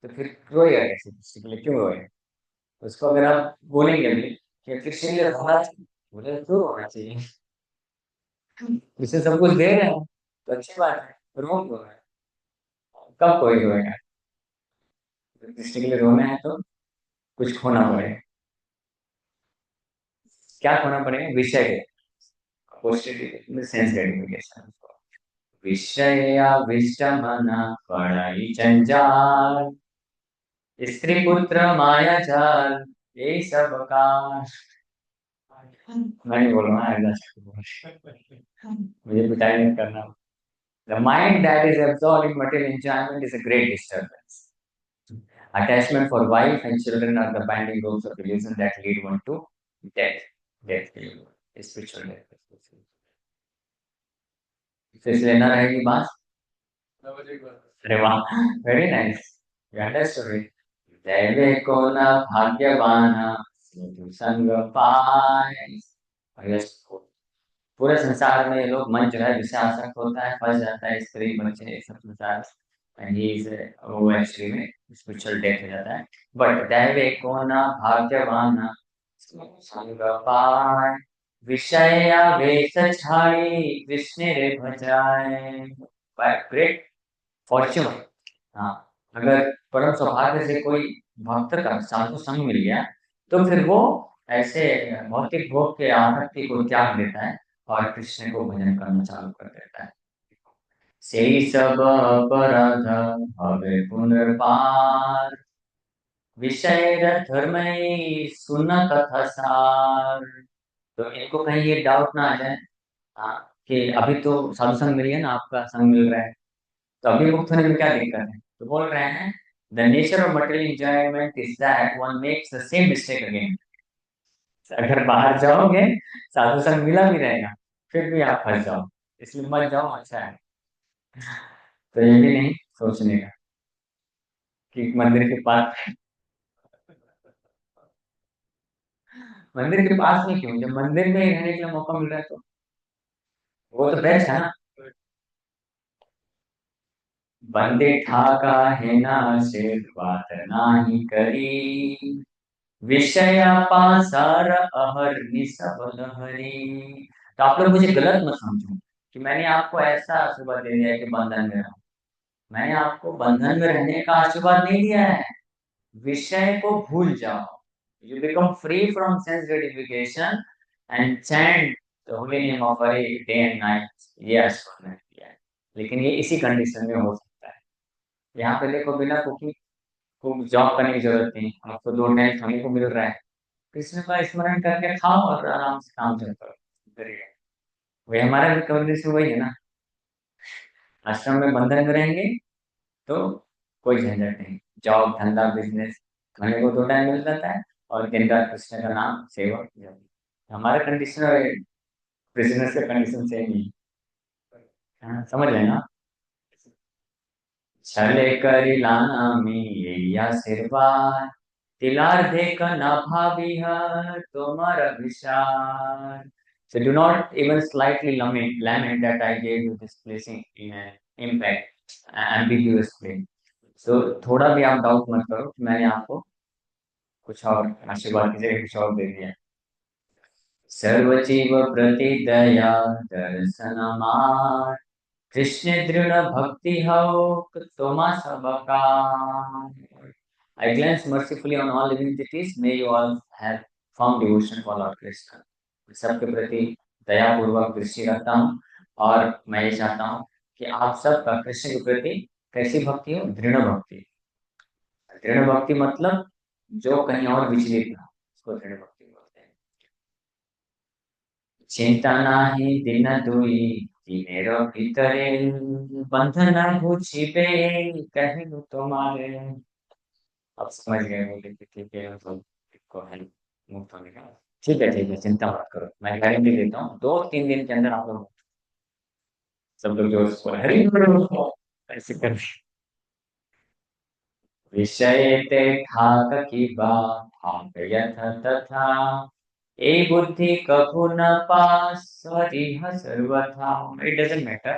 S1: तो फिर रोएगा कैसे, किसी के लिए क्यों रोएगा? उसको अगर आप बोलेंगे भी कि कृष्ण के लिए रोना चाहिए, बोले क्यों रोना चाहिए? कृष्ण सब कुछ दे रहे हैं तो अच्छी बात है, रो क्यों रहे हैं? कब कोई रोएगा? तो कृष्ण के लिए रोना है तो कुछ खोना पड़ेगा। क्या खोना पड़ेगा? विषय के सेंस ग्रेटिफिकेशन। विषयाविष्ट मन पढ़ाई जंजाल, स्त्री पुत्र माया जाल, यही सब का। मैं नहीं बोल रहा हूँ, मुझे पिटाई नहीं करना। The mind that is absorbed in material enjoyment is a great disturbance. Attachment for wife and children are the binding ropes of illusion that lead one to death. Death, spiritual death. फिर से लेना रहेगी बात। अरे वाह, very nice, you understood it. दैवे को न भाग्यवान साधु संग पाए। और ये पूरे संसार में ये लोग, मन जो है विषयासक्त होता है, फंस जाता है, स्त्री बच्चे सब संसार, एंड ही इज, वो एक्चुअली में स्पिरिचुअल डेथ हो जाता है। बट दैवे को न भाग्यवान साधु संग पाए, विषय आवेश छाड़ी कृष्ण रे भजाए। Great Fortune. हाँ, अगर परम सौभाग्य से कोई भक्त का साधु संग मिल गया, तो फिर वो ऐसे भौतिक भोग के आसक्ति को त्याग देता है और कृष्ण को भजन करना चालू कर देता है। सेई सब अपराध भवे पुनर्पार, विषय धर्म सुन कथा सार। तो इनको कहीं ये डाउट ना आ जाए, हाँ, कि अभी तो साधु संग मिल गया ना, आपका संग मिल रहा है, तो अभी मुक्त होने में क्या दिक्कत है? तो बोल रहे हैं, the nature of material enjoyment is that one makes the same mistake again. अगर बाहर जाओगे, साधु संग मिला भी रहेगा, फिर भी आप फंस जाओ, इसलिए मत जाओ, अच्छा है। तो ये भी नहीं सोचने का कि मंदिर के पास, मंदिर के पास में क्यों, जब मंदिर में ही रहने के लिए मौका मिल रहा है तो वो तो बेस्ट है ना। बंदे ठाका है ना, शेर बात नाही करी, विषया पासार अहर निसब लहरी। तो आप लोग मुझे गलत मत समझो कि मैंने आपको ऐसा आशीर्वाद दे दिया है कि बंधन में रहो। मैंने आपको बंधन में रहने का आशीर्वाद नहीं दिया है, विषय को भूल जाओ, you become free from sense gratification and chant the holy name of Hari day and night. ये आशीर्वाद मैंने दिया है, लेकिन ये इसी कंडीशन में हो सकता है। यहाँ पे देखो, बिना कुकिंग को जॉब करने की जरूरत नहीं, आपको 2 टाइम खाने को मिल रहा है, कृष्ण का स्मरण करके खाओ और आराम से काम चलता करिए। वही हमारा भी कंडीशन वही है ना, आश्रम में बंधन में रहेंगे तो कोई झंझट नहीं, जॉब धंधा बिजनेस, खाने को 2 टाइम मिल जाता है, और दिन रात कृष्ण का नाम सेवा की जाती है। हमारा कंडीशन और बिजनेस का कंडीशन सेम ही है। हाँ, समझ रहे हैं ना। छले करी लाना मी या सिरवार, तिलार देख न भाभी हर तुम्हार विचार। So do not even slightly lament that I gave you this blessing in an impact, ambiguous way. So थोड़ा भी आप डाउट मत करो कि मैंने आपको कुछ और आशीर्वाद की जगह कुछ और दे दिया। सर्वजीव प्रति दया दर्शन मार, कृष्ण दृढ़ भक्ति हो तुम्हा सबका। I glance mercifully on all living entities. May you all have firm devotion for Lord Krishna. सबके प्रति दयापूर्वक दृष्टि रखता हूँ। और मैं ये चाहता हूँ कि आप सब कृष्ण के प्रति कैसी भक्ति हो? दृढ़ भक्ति। दृढ़ भक्ति मतलब जो कहीं और विचलित ना हो, उसको दृढ़ भक्ति बोलते हैं। चिंता नाही दिन दुई दिनेर भीतरे, बंधन बुझिबे कहलु तुम्हारे। अब समझ गए होंगे कि ठीक है, मतलब इसको है मुक्त होने का। ठीक है, चिंता मत करो, मैं गारंटी देता हूँ 2-3 दिन के अंदर आप लोग सब लोग जो ऐसे कर। विषय ते ठाक की बात ठाक यथ तथा, ए बुद्धि कभु न पास स्वरिह सर्वथा। It doesn't matter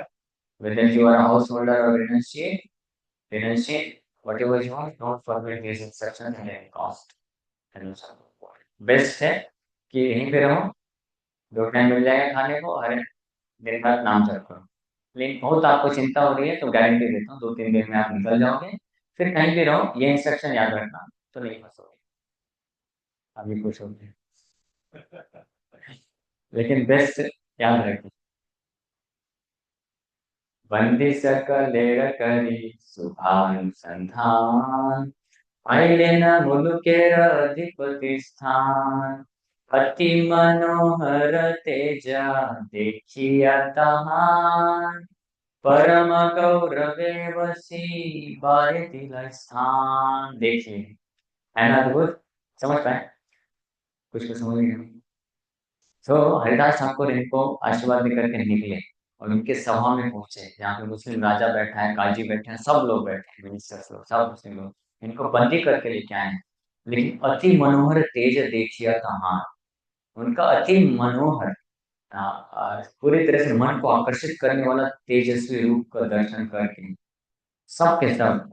S1: whether you are a householder or renunciate. Renunciate whatever you want. Don't forget these instructions at any cost. Best है कि यहीं पे रहो, 2 टाइम मिल जाएगा खाने को, हर दिन रात नाम जप करो। लेकिन बहुत आपको चिंता हो रही है तो गारंटी देता हूँ 2-3 दिन में आप निकल जाओगे। फिर कहीं भी रहो, ये इंस्ट्रक्शन याद रखना, तो नहीं फंसोगे। अभी कुछ हो गया, लेकिन बेस्ट याद रखिए। बंदी सकलेर करी शुभानुसंधान, आइले न मुलुकेर अधिपति स्थान। अति मनोहर तेजा देखिया तहान, परम गौरवे वसी बारे तिला स्थान। देखिए, है ना अद्भुत? समझ पाए? कुछ कुछ समझ नहीं। तो हरिदास ठाकुर इनको आशीर्वाद देकर के निकले और उनके सभा में पहुंचे, जहाँ पे मुस्लिम राजा बैठा है, काजी बैठे हैं, सब लोग बैठे हैं, मिनिस्टर्स लोग, सब मुस्लिम लोग। इनको बंदी करके लेके आए हैं। लेकिन अति मनोहर तेज देखिया कहाँ, उनका अति मनोहर, पूरी तरह से मन को आकर्षित करने वाला तेजस्वी रूप का दर्शन करके सब के सब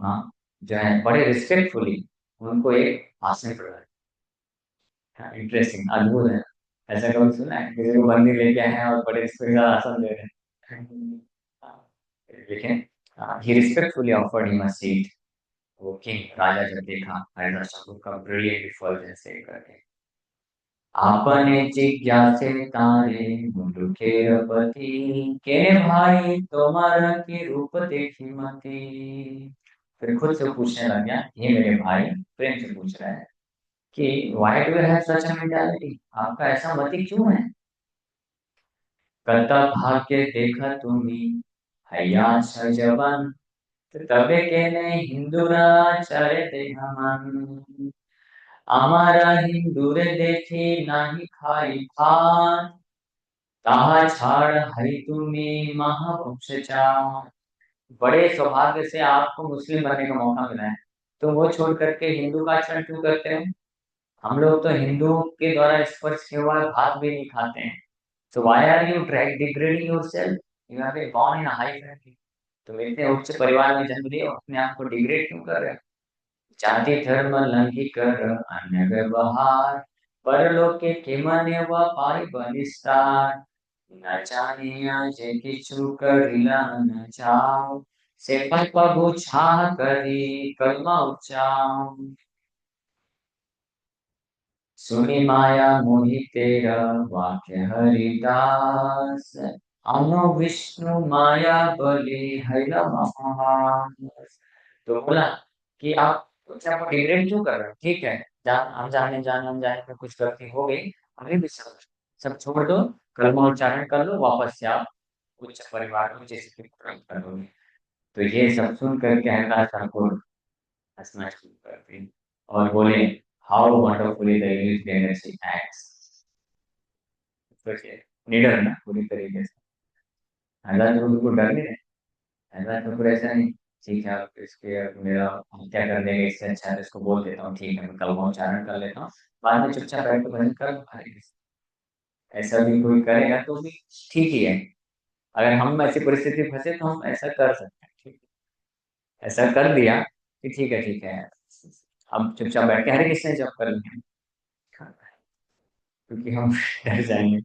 S1: जो है बड़े रिस्पेक्टफुली उनको एक आसन प्रदान। इंटरेस्टिंग, अद्भुत है। ऐसा कभी सुना है किसी को बंदी लेके आए हैं और बड़े रिस्पेक्ट का आसन दे रहे हैं? लेकिन he respectfully offered him a seat. वो किंग राजा जब देखा हरिदास ठाकुर का ब्रिलियंट परफॉर्मेंस करके, आपने जिज्ञासे तारे मुलुकेर पति, के भाई तुम्हारा के रूप देखी मती। फिर खुद से पूछने लग गया, ये मेरे भाई प्रेम से पूछ रहा है कि why do you have such a mentality, आपका ऐसा मति क्यों है? कत भाग्य देखा तुम्ही हैया जवान, तबे के ने हिंदू चरे देखा मन। हमारा हिंदू रे देखी नाही खाई भात, ताहा छाड़ हरि तुम्ही महापुरुष चार। बड़े सौभाग्य से आपको मुस्लिम बनने का मौका मिला है, तो वो छोड़ करके हिंदू का आचरण क्यों करते हो? हम लोग तो हिंदुओं के द्वारा स्पर्श किए हुआ भात भी नहीं खाते हैं। So why are you degrading yourself? You are born in a high family. तुम इतने उच्च परिवार में जन्म लिए, अपने आप को डिग्रेड क्यों कर रहे हो? जाति धर्म लंघी कर अन्य व्यवहार, परलोक के मने व पाई बलिष्ठार। न जाने आज किछु करिला न जाओ, से पगु छाह करी कलमा उच्चाओ। सुनी माया मोहि तेरा वाक्य हरिदास, अनो विष्णु माया बलि हैला महान। तो बोला कि आप अपने आप को डिग्रेड क्यों कर रहे हो? ठीक है, अनजाने में कुछ गलती हो गई, अभी भी सब सब छोड़ दो, कलमा उच्चारण कर लो, वापस से आप उच्च परिवार में जैसे कि प्राप्त करोगे। तो ये सब सुन करके हरिदास ठाकुर हंसना शुरू कर दी और बोले, how wonderfully the English democracy acts. सोचिए, निडर ना पूरी तरीके से। हरिदास ठाकुर बिल्कुल डर नहीं रहे। हरिदास ठाकुर ऐसा नहीं, ठीक है आप इसके मेरा हत्या कर देंगे, इससे अच्छा है तो इसको बोल देता हूँ, ठीक है मैं कलमा उच्चारण कर लेता हूँ, बाद में चुपचाप बैठ के भजन कर लूंगा। ऐसा भी कोई करेगा तो भी ठीक ही है। अगर हम ऐसी परिस्थिति में फंसे तो हम ऐसा कर सकते हैं, ठीक है? ऐसा कर दिया कि ठीक है, अब चुपचाप बैठ के हरे कृष्ण जप कर लेंगे, क्योंकि हम डर जाएंगे।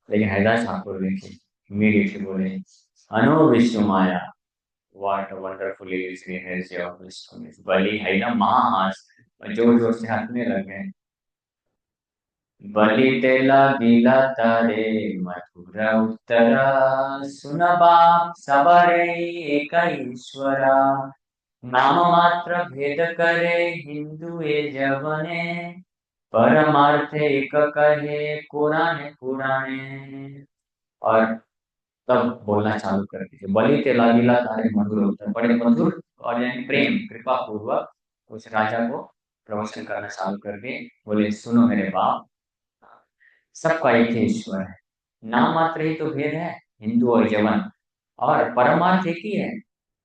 S1: लेकिन हरिदास ठाकुर देखिए इमीडिएटली बोले, अनो विष्णु माया, what a wonderful energy of Vishnu. बलि है ना महाहास, जोर जोर से हंसने लग गए। बलि तेला गीला तारे मधुर उत्तरा सुन बाप सबरे एक ईश्वरा नाम मात्र भेद करे हिंदू ये जवने परमार्थ एक कहे कुराने पुराणे। और तब बोलना चालू कर दीजिए। बलि तेला गीला तारे मधुर उत्तर, बड़े मधुर और यानी प्रेम कृपा पूर्वक उस राजा को प्रवचन करना चालू कर दिए। बोले सुनो मेरे बाप, सबका एक ही ईश्वर है, नाम मात्र ही तो भेद है हिंदू और यवन, और परमार्थ एक ही है,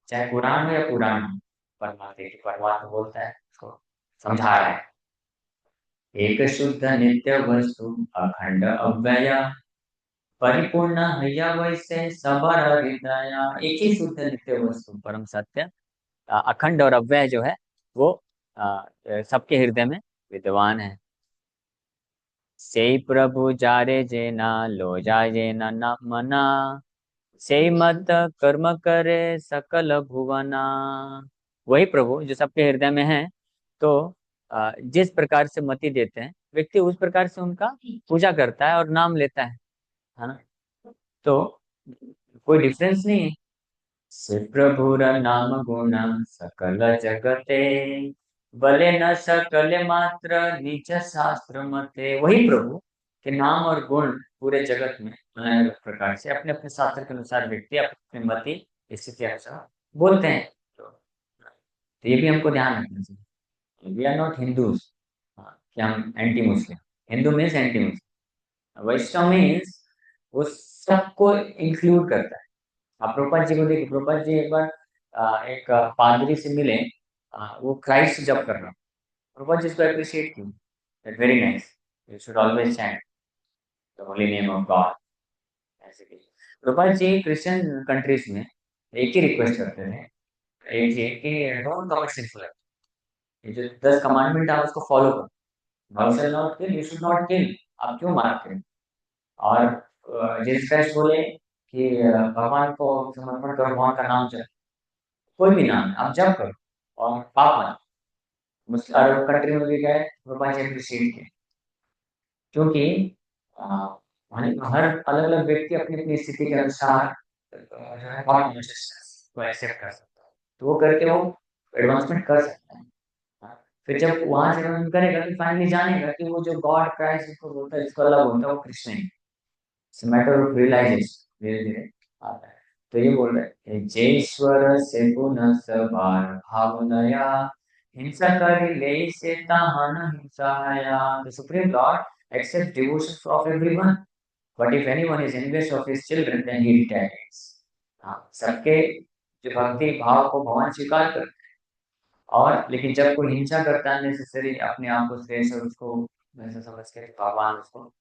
S1: चाहे पुराण हो या पुराण हो, परमार्थ एक ही। परमात्मा बोलता है उसको समझा रहा है, एक शुद्ध नित्य वस्तु अखंड अव्यय परिपूर्ण हैया वैसे सबर हृदय। एक ही शुद्ध नित्य वस्तु परम सत्य अखंड और अव्यय जो है वो सबके हृदय में विद्वान है। सेई प्रभु जारे जेना लो जाए जेना न मना सेई मत कर्म करे सकल भुवना। वही प्रभु जो सबके हृदय में है, तो जिस प्रकार से मति देते हैं व्यक्ति उस प्रकार से उनका पूजा करता है और नाम लेता है ना। तो कोई डिफरेंस नहीं है। से प्रभुर नाम गुण सकल जगते भले न सकल मात्र नीच शास्त्र मते। वही प्रभु के नाम और गुण पूरे जगत में अलग अलग प्रकार से अपने अपने शास्त्र के अनुसार व्यक्ति अपनी मति स्थिति अनुसार बोलते हैं। तो ये भी हमको ध्यान रखना चाहिए। वी आर नॉट हिंदूज कि हम anti Muslim. Hindu means anti Muslim, Vaishnav means वो सबको इंक्लूड करता है। आप प्रभुपाद जी को देखिए, प्रभुपाद जी एक बार एक पादरी से मिले, वो क्राइस्ट जप कर रहा। प्रभुपाद जी इसको अप्रिशिएट किया, that very nice, you should always chant the holy name of God. ऐसे की प्रभुपाद जी क्रिश्चियन कंट्रीज में एक ही रिक्वेस्ट करते थे, एक ये कि डोंट कमिट सिंफुल एक्ट। ये जो 10 कमांडमेंट आप उसको फॉलो करो। थू shall not kill, you should not kill. आप क्यों मारते हैं? और जीसस क्राइस्ट बोले कि भगवान को समर्पण करो, भगवान का नाम चलो, कोई भी नाम आप जप करो और पाप मत। मुस्लिम अरब कंट्री में भी गए, भगवान जी अप्रिशिएट किए, क्योंकि अ, हर अलग अलग व्यक्ति अपनी अपनी स्थिति के अनुसार जो है गॉड कॉन्शियसनेस को एक्सेप्ट कर सकता है, तो वो करके वो एडवांसमेंट कर सकता है। हाँ, फिर जब वहां से एडवांसमेंट करेगा तो फाइनली जानेगा कि वो जो गॉड क्राइस्ट जिसको बोलता है, जिसको अल्लाह बोलता है, वो कृष्ण है। इट्स मैटर ऑफ रियलाइजेशन, धीरे धीरे आता है। तो ये बोल रहे हैं जय ईश्वर से पुनः सवार भावनया हिंसा कर ले से ताहन हिंसाया। The supreme Lord accepts devotion of everyone, but if anyone is envious of his children, then he retaliates. हाँ, सबके जो भक्ति भाव को भगवान स्वीकार करते हैं, और लेकिन जब कोई हिंसा करता है नेसेसरी अपने आप को श्रेष्ठ और उसको वैसा समझ के, तो भगवान उसको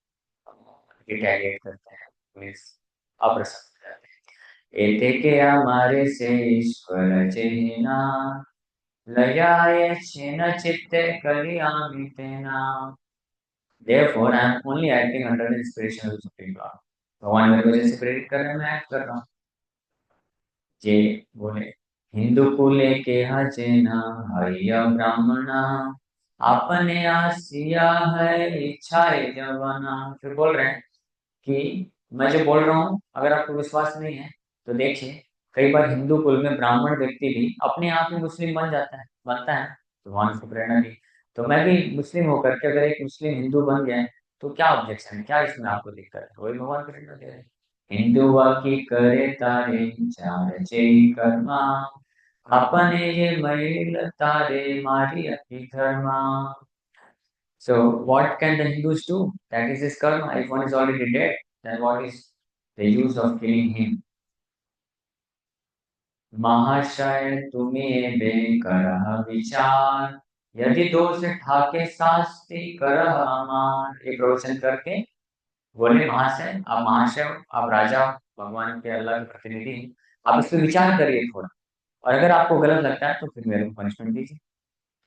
S1: रिटेलिएट करते हैं, मीन्स अप्रसन्न हो जाते हैं। एते के हमारे से ईश्वर चेना लयाए छेन चित्ते करियामि तेना। Therefore, I am only acting under the inspiration of the Supreme Lord. भगवान मेरे को जैसे प्रेरित कर रहे हैं मैं एक्ट कर रहा हूँ। जे बोले हिंदू कुले के हजेना हरिया ब्राह्मणा आपने आसिया है इच्छा है जवाना। फिर बोल रहे हैं कि मैं जो बोल रहा हूँ अगर आपको विश्वास नहीं है तो देखिए, कई बार हिंदू कुल में ब्राह्मण व्यक्ति भी अपने आप में मुस्लिम बन जाता है, बनता है, तो भगवान उसको प्रेरणा दी। तो मैं भी मुस्लिम होकर के अगर एक मुस्लिम हिंदू बन गया है तो क्या ऑब्जेक्शन है, क्या इसमें आपको दिक्कत है? वही भगवान प्रेरणा दे रहे हैं। हिंदू की करे तारे चार जय कर्मा अपने ये मैल तारे मारी अति धर्मा। So what can the Hindus do? That is his karma. If one is already dead, then what is the use of killing him? महाशय तुम्हें बेकरह विचार यदि दोष ठाके शास्ति करह अमार। ये प्रवचन करके बोले महाशय, आप महाशय हो, आप राजा हो, भगवान के अल्लाह के प्रतिनिधि हैं, आप इस पर विचार करिए थोड़ा, और अगर आपको गलत लगता है तो फिर मेरे को पनिशमेंट दीजिए।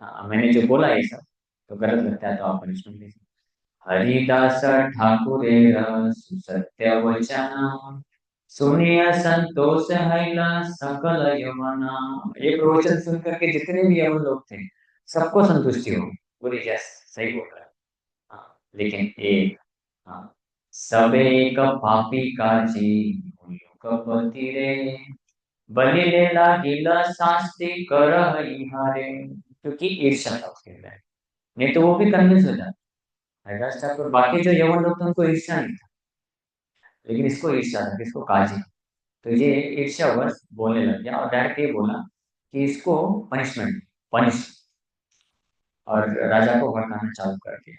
S1: हाँ, मैंने जो बोला ये सब तो गलत लगता है तो आप पनिशमेंट दीजिए। हरिदास ठाकुरेर सुसत्य वचन सुनिया संतोष हैला सकल यमना। ये प्रवचन सुन करके जितने भी यमन लोग थे सबको संतुष्टि हो, बोले यस सही बोल रहा है। हाँ, लेकिन एक, हाँ, सब एक पापी काजी कपति रे, बलि ले लागिला शास्ति कर हारे। क्योंकि ईर्ष्या था उसके अंदर, नहीं तो वो भी कन्विंस हो जाता। हरिदास ठाकुर, बाकी जो यवन लोग थे उनको ईर्ष्या नहीं था, लेकिन इसको ईर्ष्या था, किसको, काजी। तो ये ईर्ष्यावश बोलने लग गया और डायरेक्ट ये बोला कि इसको पनिशमेंट, पनिश, और राजा को भड़काना चालू कर दिया।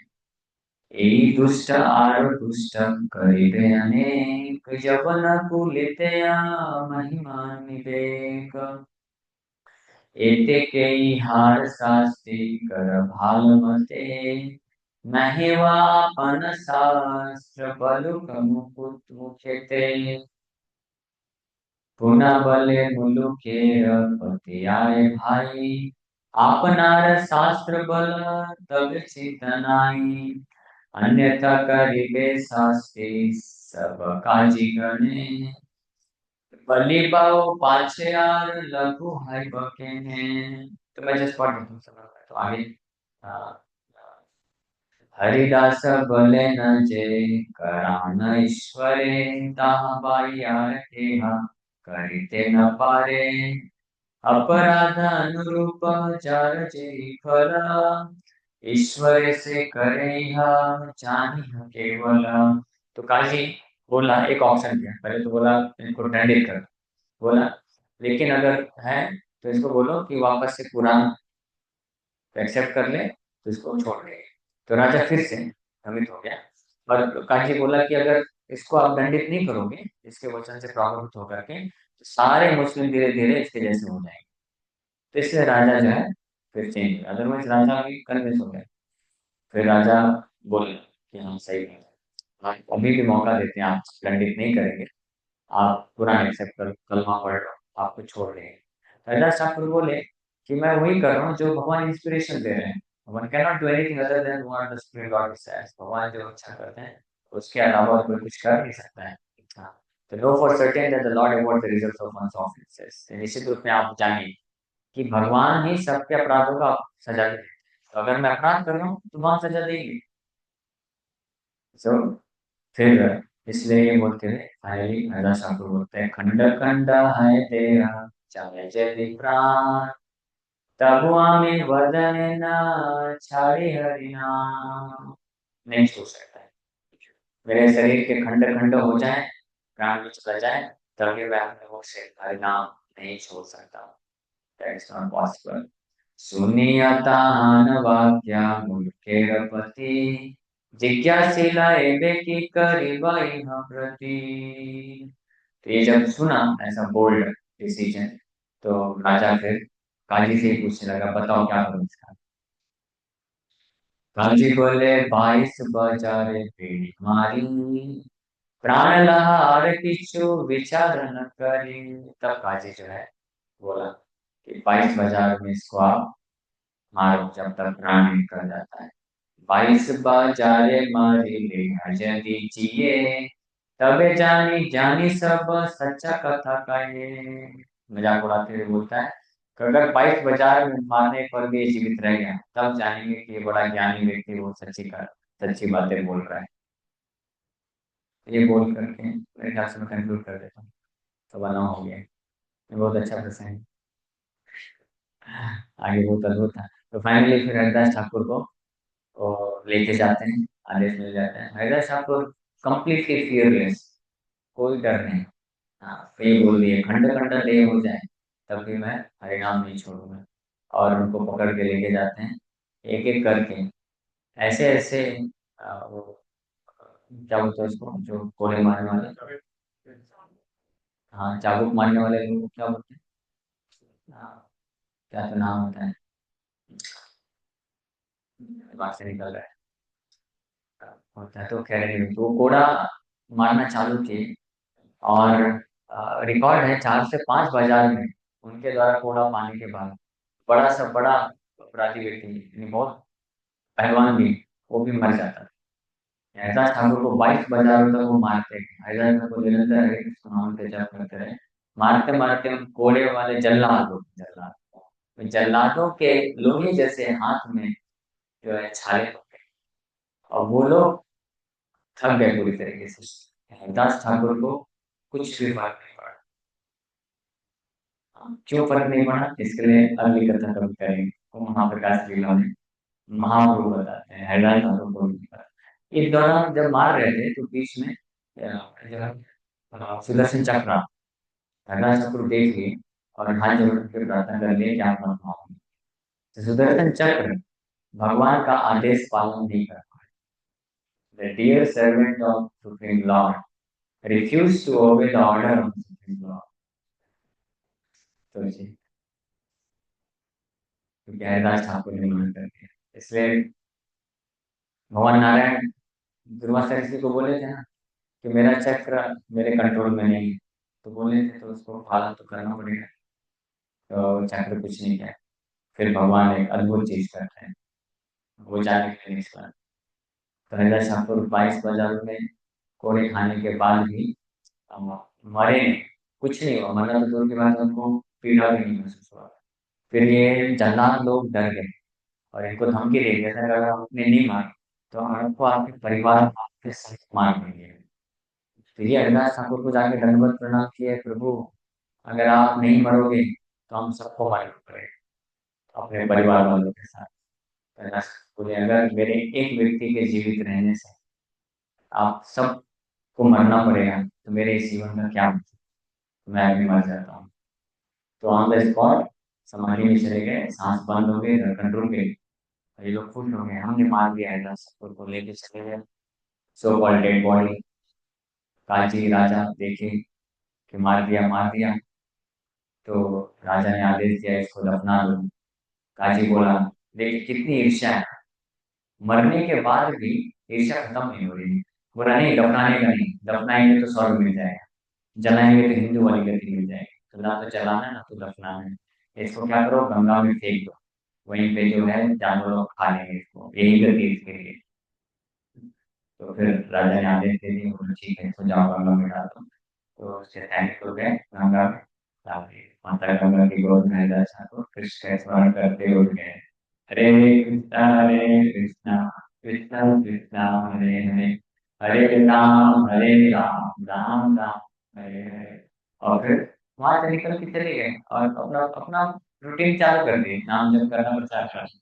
S1: এই দুষ্ট আর দুষ্ট করিবে অনেক, যবন কুলিতেয়া महिमा विवेक, एते के हार शास्ति कर भाल मते, महिमा अपन शास्त्र बलुक मुकुट मुखेते, पुनः बले मुलुके पति आए भाई, आपनार शास्त्र बल तब चित नाई, अन्यथा करिबे शास्ति सब काजी गणे, बलि पाओ पाछे आर लघु है बके हैं। तो मैं जस्ट पढ़ देता हूँ, समझ में तो आगे। हाँ, हरिदास बोले न जे करान ईश्वरे, ताहा बाई आर केहा करिते न पारे, अपराध अनुरूप चार जे फला, ईश्वर से करे जानी केवल। तो काजी बोला, एक ऑप्शन दिया, पहले तो बोला इनको दंडित कर, बोला लेकिन अगर है तो इसको बोलो कि वापस से पुराण एक्सेप्ट कर ले, तो इसको छोड़ दे। तो राजा फिर से भ्रमित हो गया, और काजी बोला कि अगर इसको आप दंडित नहीं करोगे, इसके वचन से प्रभावित होकर के, तो सारे मुस्लिम धीरे धीरे इसके जैसे हो जाएंगे। तो इसलिए राजा जो है फिर चेंज हुआ, अदरवाइज राजा भी कन्विंस हो गया। फिर राजा बोले कि हम सही है, आप अभी भी मौका देते हैं, आप दंडित नहीं करेंगे, आप कुरान एक्सेप्ट करो, कलमा पढ़ लो, आपको छोड़ देंगे। हरिदास ठाकुर बोले कि मैं वही कर रहा हूँ जो भगवान इंस्पिरेशन दे रहे हैं। भगवान can not do anything other than what the spirit God says. भगवान जो अच्छा करते हैं उसके अलावा कोई कुछ कर नहीं सकता है। हाँ, तो no for certain that the lord award the result of one's offenses. निश्चित रूप में आप जानिए कि भगवान ही सबके अपराधों का सजा देते हैं। तो अगर मैं अपराध कर रहा हूँ तो भगवान सजा देंगे। सो फिर इसलिए ये बोलते हैं, फाइनली हरिदास ठाकुर बोलते हैं, खंड खंड है तेरा चाहे यदि प्राण, तब आमी वदन ना छाड़ी हरि नाम। नहीं छोड़ सकता है, मेरे शरीर के खंड खंड हो जाए, प्राण भी चला जाए, तभी मैं अपने मुख से हरि नाम नहीं छोड़ सकता। That's not possible. शून्यतान वाक्या मुखेर पति, जिज्ञासिला एबे की करीबाई हम प्रति। तो ये जब सुना ऐसा बोल्ड डिसीजन, तो राजा फिर काजी से ही पूछने लगा, बताओ क्या करूं इसका। काजी बोले, 22 बजारे पीड़ी मारी, प्राण लहार किछु विचार न करी। तब काजी जो है बोला कि 22 बाजार में इसको आप मारो जब तक प्राण निकल जाता है। 22 बाजारे मारी ले यदि जिए, तबे जानी जानी सब सच्चा कथा कहे। मजाक उड़ाते हुए बोलता है कि अगर 22 बाजार में मारने पर भी ये जीवित रह गया, तब जानेंगे कि ये बड़ा ज्ञानी व्यक्ति वो सच्ची बातें बोल रहा है। ये बोल करके मेरे ख्याल से मैं कंक्लूड कर देता हूँ। 9:15 हो गया। ये बहुत अच्छा प्रसंग है, आगे बहुत अद्भुत था। तो फाइनली फिर हरिदास ठाकुर को और लेके जाते हैं, आदेश मिल जाता है। हरिदास ठाकुर कंप्लीटली फियरलेस, कोई डर नहीं। हाँ, तो ये बोल दिए, खंड खंड देह हो जाए तब भी मैं हरिनाम नहीं छोड़ूंगा। और उनको पकड़ के लेके जाते हैं एक एक करके, ऐसे ऐसे वो क्या बोलते हैं उसको, जो कोड़े मारने वाले, हाँ, चाबुक मारने वाले लोगों को क्या बोलते हैं, हाँ, क्या तो नाम होता है, दिमाग से निकल रहा है, होता है तो खैर नहीं, तो वो कोड़ा मारना चालू किए। और रिकॉर्ड है 4 से 5 बाजार में उनके द्वारा कोड़ा पाने के बाद बड़ा सा बड़ा अपराधी व्यक्ति, यानी बहुत पहलवान भी, वो भी मर जाता है। ऐसा ठाकुर को 22 बाजारों तक वो मारते हैं। ऐसा ठाकुर निरंतर हरे कृष्ण नाम के जप करते रहे, मारते मारते उन कोड़े वाले जल्लादों के लोहे जैसे हाथ में जो है छाले हो गए, और वो लोग थक गए पूरी तरीके से। हरिदास ठाकुर को कुछ भी फर्क नहीं पड़ा। क्यों फर्क नहीं पड़ा, इसके लिए अगली कथा कभी करेंगे। वो महाप्रकाश लीला में महाप्रभु बताते हैं हरिदास ठाकुर को नहीं पता। इस दौरान जब मार रहे थे तो बीच में जब सुदर्शन चक्र हरिदास ठाकुर देख लिए और हाथ जोड़ के प्रार्थना कर लिए कि आप मत मारो। तो सुदर्शन चक्र भगवान का आदेश पालन नहीं कर पाए। The dear servant of Supreme Lord refused to obey the order of the Supreme Lord. तो जी, क्योंकि हरिदास ठाकुर ने मना कर दिया, इसलिए भगवान नारायण दुर्वासा ऋषि को बोले थे ना कि मेरा चक्र मेरे कंट्रोल में नहीं है। तो बोले थे तो उसको फॉलो तो करना पड़ेगा। तो चक्र कुछ नहीं किया। फिर भगवान एक अद्भुत चीज करते हैं, वो जाने के लिए निष्काम। तो हरिदास ठाकुर 22 बाजार में कोड़े खाने के बाद भी मरे नहीं, कुछ नहीं हुआ। मरना तो दूर की बात है, उनको पीड़ा भी नहीं महसूस हुआ। फिर ये जल्लाद लोग डर गए और इनको धमकी दे दिया था, अगर आपने नहीं मारे तो आपको आपके परिवार आपके साथ मार देंगे। फिर ये हरिदास ठाकुर को जाके दंडवत प्रणाम किए, प्रभु अगर आप नहीं मरोगे तो हम सबको मालूम पड़ेगा अपने परिवार वालों के साथ। हरिदास ठाकुर बोले, अगर मेरे एक व्यक्ति के जीवित रहने से आप सबको मरना पड़ेगा तो मेरे इस जीवन का क्या मतलब? मैं अभी मर जाता हूँ। तो ऑन द स्पॉट समाधि में चले गए, सांस बंद हो गई, धड़कन रुक गई। और ये लोग खुश हो गए, हमने मार दिया है, ठाकुर को लेके चले गए। So called dead body. काजी राजा देखे कि मार दिया। तो राजा ने आदेश दिया इसको दफना दो। काजी बोला, देखिए कितनी ईर्ष्या है, मरने के बाद भी ईर्ष्या खत्म नहीं हो रही। बोला नहीं, दफनाने का नहीं, दफनाएंगे तो स्वर्ग मिल जाएगा, जलाएंगे तो हिंदू वाली गति मिल जाएगी। तो ना तो जलाना है ना तो दफनाना है। इसको क्या करो, गंगा में फेंक दो, वहीं पे जो है जानवर लोग खा लेंगे इसको, यही गति इसके लिए। तो फिर राजा ने आदेश दे दिया, बोला ठीक है इसको जाओ गंगा में डाल दो। तो उसके सैनिक लोग गए गंगा में, डाल दिए। माता गंगा की गोद में हरिदास ठाकुर कृष्ण का स्मरण करते उठ गए, हरे कृष्णा कृष्णा कृष्णा हरे हरे, हरे राम राम राम हरे हरे। और फिर वहां से निकल के चले गए और अपना अपना रूटीन चालू कर दिए, नाम जप करना, प्रचार करना।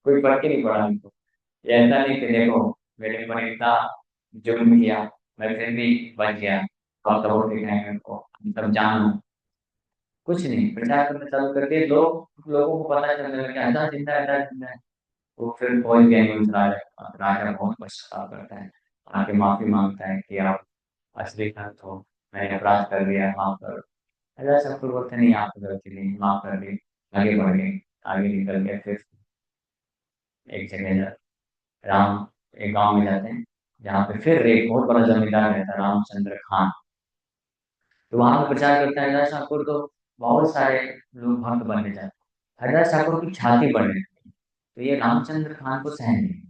S1: कोई फर्क ही नहीं पड़ा उनको। ये ऐसा नहीं कि देखो मेरे पर इतना जुल्म किया, मैं फिर भी बच गया, आप सपोर्ट दिखाएंगे मेरे को, हम सब जानो। कुछ नहीं, प्रचार करना चालू कर दिए। लोगों को पता चलने लगा ऐसा जिंदा है, ऐसा जिंदा है। वो फिर पहुंच गए न्यूज राजा के पास। राजा बहुत पश्चाताप करता है, आके माफी मांगता है कि आप असली संत हो, मैंने अपराध कर दिया, माफ करो। राजा सब कुछ बोलते नहीं, आपको गलती नहीं, माफ कर दी। आगे बढ़ गए, आगे निकल गए। फिर एक जगह राम एक गांव में जाते हैं जहाँ पे फिर एक बहुत बड़ा जमींदार रहता है, रामचंद्र खान। तो वहां पर प्रचार करता है हरिदास ठाकुर, तो बहुत सारे लोग भक्त बनने जाते हैं। हरिदास ठाकुर की छाती बढ़ने लगती है, तो ये रामचंद्र खान को सहन नहीं,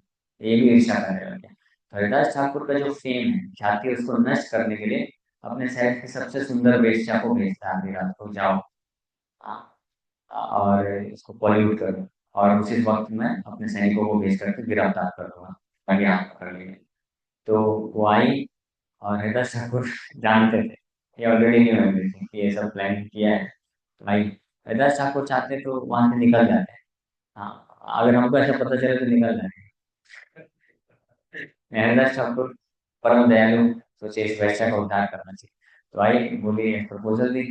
S1: ये भी ईर्ष्या करने लगे। तो हरिदास ठाकुर का जो फेम है, ख्याति है, उसको नष्ट करने के लिए अपने शहर की सबसे सुंदर वेश्या को भेजता है आधी रात को, जाओ और इसको पॉल्यूट करो, और उसी वक्त में अपने सैनिकों को भेज करके गिरफ्तार कर दूंगा, आगे आप कर लेंगे। तो वो आई और हरिदास ठाकुर जानते थे, ये ऑलरेडी नहीं जानते थे कि ये सब प्लान किया है। तो भाई हरिदास ठाकुर चाहते तो वहां से निकल जाते हैं। हाँ, अगर हमको ऐसा पता चले तो निकल जाते हैं। हरिदास ठाकुर परम दयालु, सोचे इस वैश्य का उद्धार करना चाहिए। तो आई, बोली, प्रपोजल दी।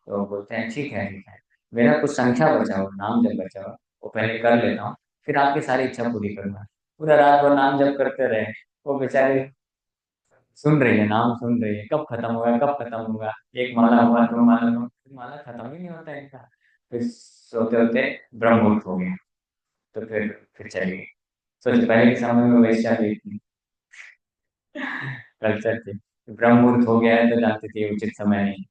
S1: तो बोलते हैं ठीक है ठीक है, मेरा कुछ संख्या बचा हुआ, नाम जब बचा हुआ वो पहले कर लेता हूँ, फिर आपकी सारी इच्छा पूरी करूंगा। पूरा रात भर नाम जब करते रहे। वो बेचारे सुन रही है, नाम सुन रही है, कब खत्म होगा कब खत्म होगा। एक माला हुआ, दो माला हुआ, फिर माला खत्म ही नहीं होता है इनका। फिर सोते होते ब्रह्म मुहूर्त हो गया। तो फिर चली गई। सोच, पहले के समय में वैश्या भी कल्चर थी, ब्रह्म मुहूर्त हो गया है तो जानते थे उचित समय नहीं।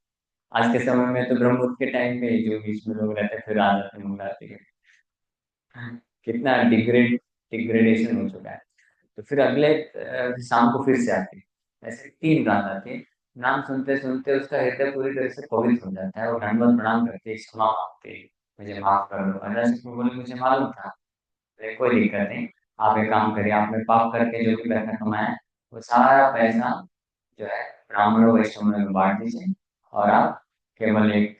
S1: आज के समय में तो ब्रह्म मुहूर्त के टाइम पे जो बीच में लोग रहते हैं फिर आ जाते हैं मंगलाते हैं। कितना डिग्रेडेशन हो चुका है। तो फिर अगले शाम को फिर से आती है। ऐसे 3 रात आती है। नाम सुनते सुनते उसका हृदय पूरी तरह से पवित्र हो जाता है, और दंडवत प्रणाम करके क्षमा मांगते हैं, मुझे माफ कर दो। अल्लाह से बोले मुझे मालूम था, कोई दिक्कत नहीं, आप एक काम करिए, आपने पाप करके जो भी पैसा कमाया है, वो सारा पैसा जो है ब्राह्मणों वैष्णवों में बांट दीजिए, और आप केवल एक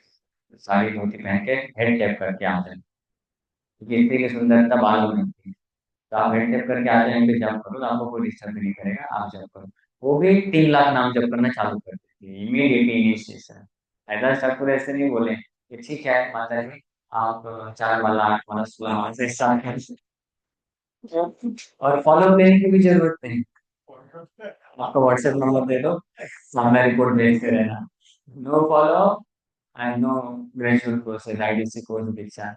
S1: साड़ी धोती पहन के हेड टेप करके आ जाए, क्योंकि स्त्री की सुंदरता बालों में होती है। तो आप हेड टेप करके आ जाएंगे, जब करो तो आपको कोई डिस्टर्ब नहीं करेगा, आप जब करो। वो भी 3 लाख नाम जब करना चालू कर देती है इमीडिएटली इनिशिएशन। ऐसा ठाकुर ऐसे नहीं बोले कि ठीक है माता जी, आप 4 वाला 8 वाला 16 वाला से स्टार्ट कर दीजिए। और फॉलो लेने की भी जरूरत नहीं, आपका व्हाट्सएप नंबर दे दो, सामने रिपोर्ट भेजते रहना। No follow and no graduate courses, IDC course दीक्षा,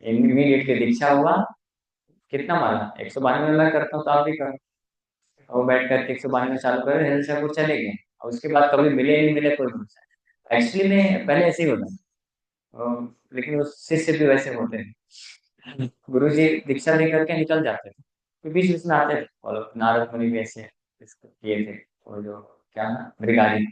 S1: इमीडिएटली दीक्षा हुआ। कितना मारा, 192 में करता हूँ तो आप भी करो। और बैठ कर 192 चालू करे, हेल्थ से कुछ चले गए, और उसके बाद कभी मिले नहीं मिले कोई भरोसा। एक्चुअली में पहले ऐसे ही होता था, लेकिन वो शिष्य भी वैसे होते हैं, गुरु जी दीक्षा दे करके निकल जाते थे, फिर बीच बीच में आते थे, और नारद मुनि भी ऐसे इसको किए थे, और जो क्या ना मृगारी,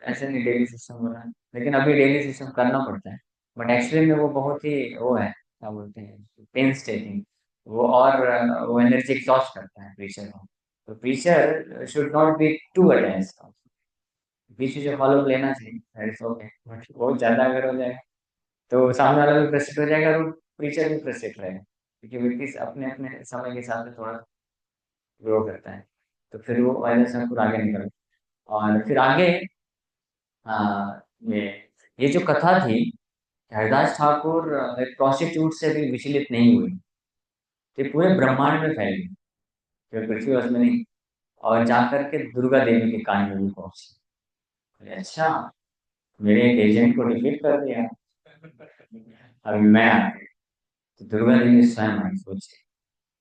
S1: ऐसे नहीं डेली सिस्टम हो रहा है, लेकिन अभी डेली सिस्टम करना पड़ता है। बट एक्चुअली में वो बहुत ही वो है, क्या बोलते हैं, पेन्स टेकिंग, वो, और वो एनर्जी एग्जॉस्ट करता है प्रीचर को। तो preacher should not be too intense, बीच में जो फॉलो लेना चाहिए, दैट इज ओके, बट बहुत ज्यादा अगर हो जाएगा तो सामने वाला भी फ्रस्ट्रेट हो जाएगा, और प्रीचर भी फ्रस्ट्रेट रहेगा, क्योंकि व्यक्ति अपने अपने समय के हिसाब से थोड़ा ग्रो करता है। तो फिर वो वायरस में पूरा आगे निकल, और फिर आगे ये जो कथा थी, हरदास ठाकुर एक प्रोस्टिट्यूट से भी विचलित नहीं हुए, ये पूरे ब्रह्मांड में फैल गई, केवल पृथ्वी में नहीं, और जाकर के दुर्गा देवी के कान में भी पहुंची। बोले, अच्छा, मेरे एक एजेंट को डिफीट कर दिया, अभी मैं आ गई। तो दुर्गा देवी स्वयं आई, सोचे,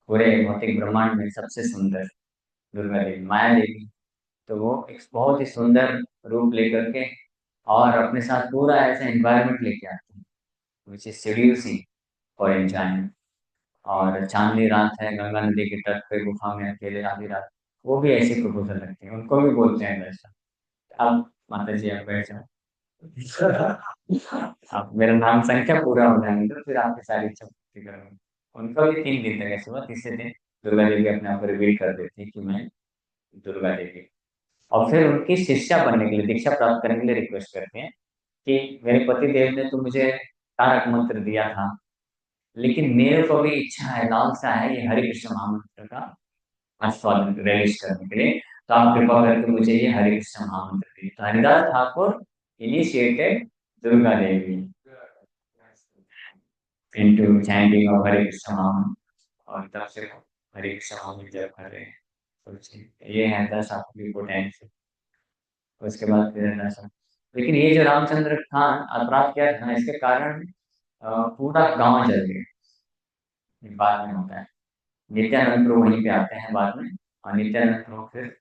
S1: पूरे भौतिक ब्रह्मांड में सबसे सुंदर दुर्गा देवी, माया देवी, तो वो एक बहुत ही सुंदर रूप लेकर के, और अपने साथ पूरा ऐसा एनवायरनमेंट लेके आते हैं which is seducing for enjoyment. और चांदनी रात है, गंगा नदी के तट पे गुफा में अकेले आधी रात, वो भी ऐसे प्रपोजल रखते हैं, उनको भी बोलते हैं वैसा। अब माता जी आप बैठ जाओ, अब मेरा नाम संख्या पूरा हो जाएंगे तो फिर आपकी सारी इच्छा पूर्ति करूंगा। उनका भी 3 दिन तक ऐसे हुआ, तीसरे दिन दुर्गा देवी अपने आप को रिवील कर देती है कि मैं दुर्गा देवी। और फिर उनकी शिष्या बनने के लिए, दीक्षा प्राप्त करने के लिए रिक्वेस्ट करते हैं कि मेरे पति देव ने तो मुझे तारक मंत्र दिया था, लेकिन मेरे को भी इच्छा है, लालसा है ये हरे कृष्ण महामंत्र का आस्वादन रिलीज करने के लिए, तो आप कृपा करके मुझे ये हरे कृष्ण महामंत्र दीजिए। तो Haridas Thakur initiated Durga Devi into chanting of Hare Krishna mahamantra, और तब से वो हरे कृष्ण महामंत्र जप कर रहे हैं। सोचिए, ये है हरिदास ठाकुर की पोटेंशियल। उसके बाद फिर हरिदास ठाकुर, लेकिन ये जो रामचंद्र खान अपराध किया था ना, इसके कारण पूरा गांव जल गया, ये बाद में होता है। नित्यानंद प्रभु वहीं पे आते हैं बाद में, और नित्यानंद प्रभु फिर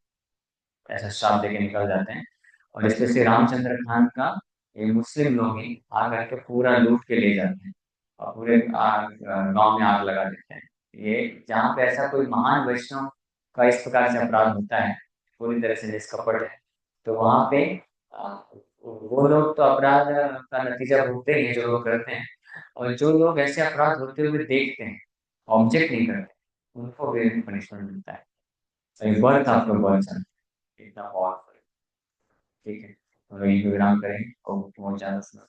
S1: ऐसा श्राप देके निकल जाते हैं, और स्पेशली रामचंद्र खान का ये मुस्लिम लोग ही आकर के पूरा लूट के ले जाते हैं, और पूरे गांव में आग लगा देते हैं। ये जहाँ पे ऐसा कोई महान वैष्णव का इस प्रकार से अपराध होता है, पूरी तरह से निष्कपट है, तो वहां पे आ, वो लोग तो अपराध का नतीजा भुगते ही हैं जो लोग करते हैं, और जो लोग ऐसे अपराध होते हुए देखते हैं, ऑब्जेक्ट नहीं करते, उनको भी पनिशमेंट मिलता है। तो एक वर्थ आपको बहुत इतना पावरफुल। ठीक है, तो यहीं पे विराम करेंगे और बहुत ज्यादा सुना।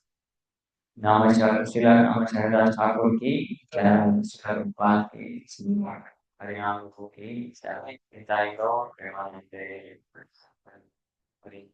S1: नमः शिला नमः शरदास ठाकुर की जय, शिला रूपपाल की जय, हरिनाम प्रभु की जय, निताई गौर प्रेमानंदे हरि।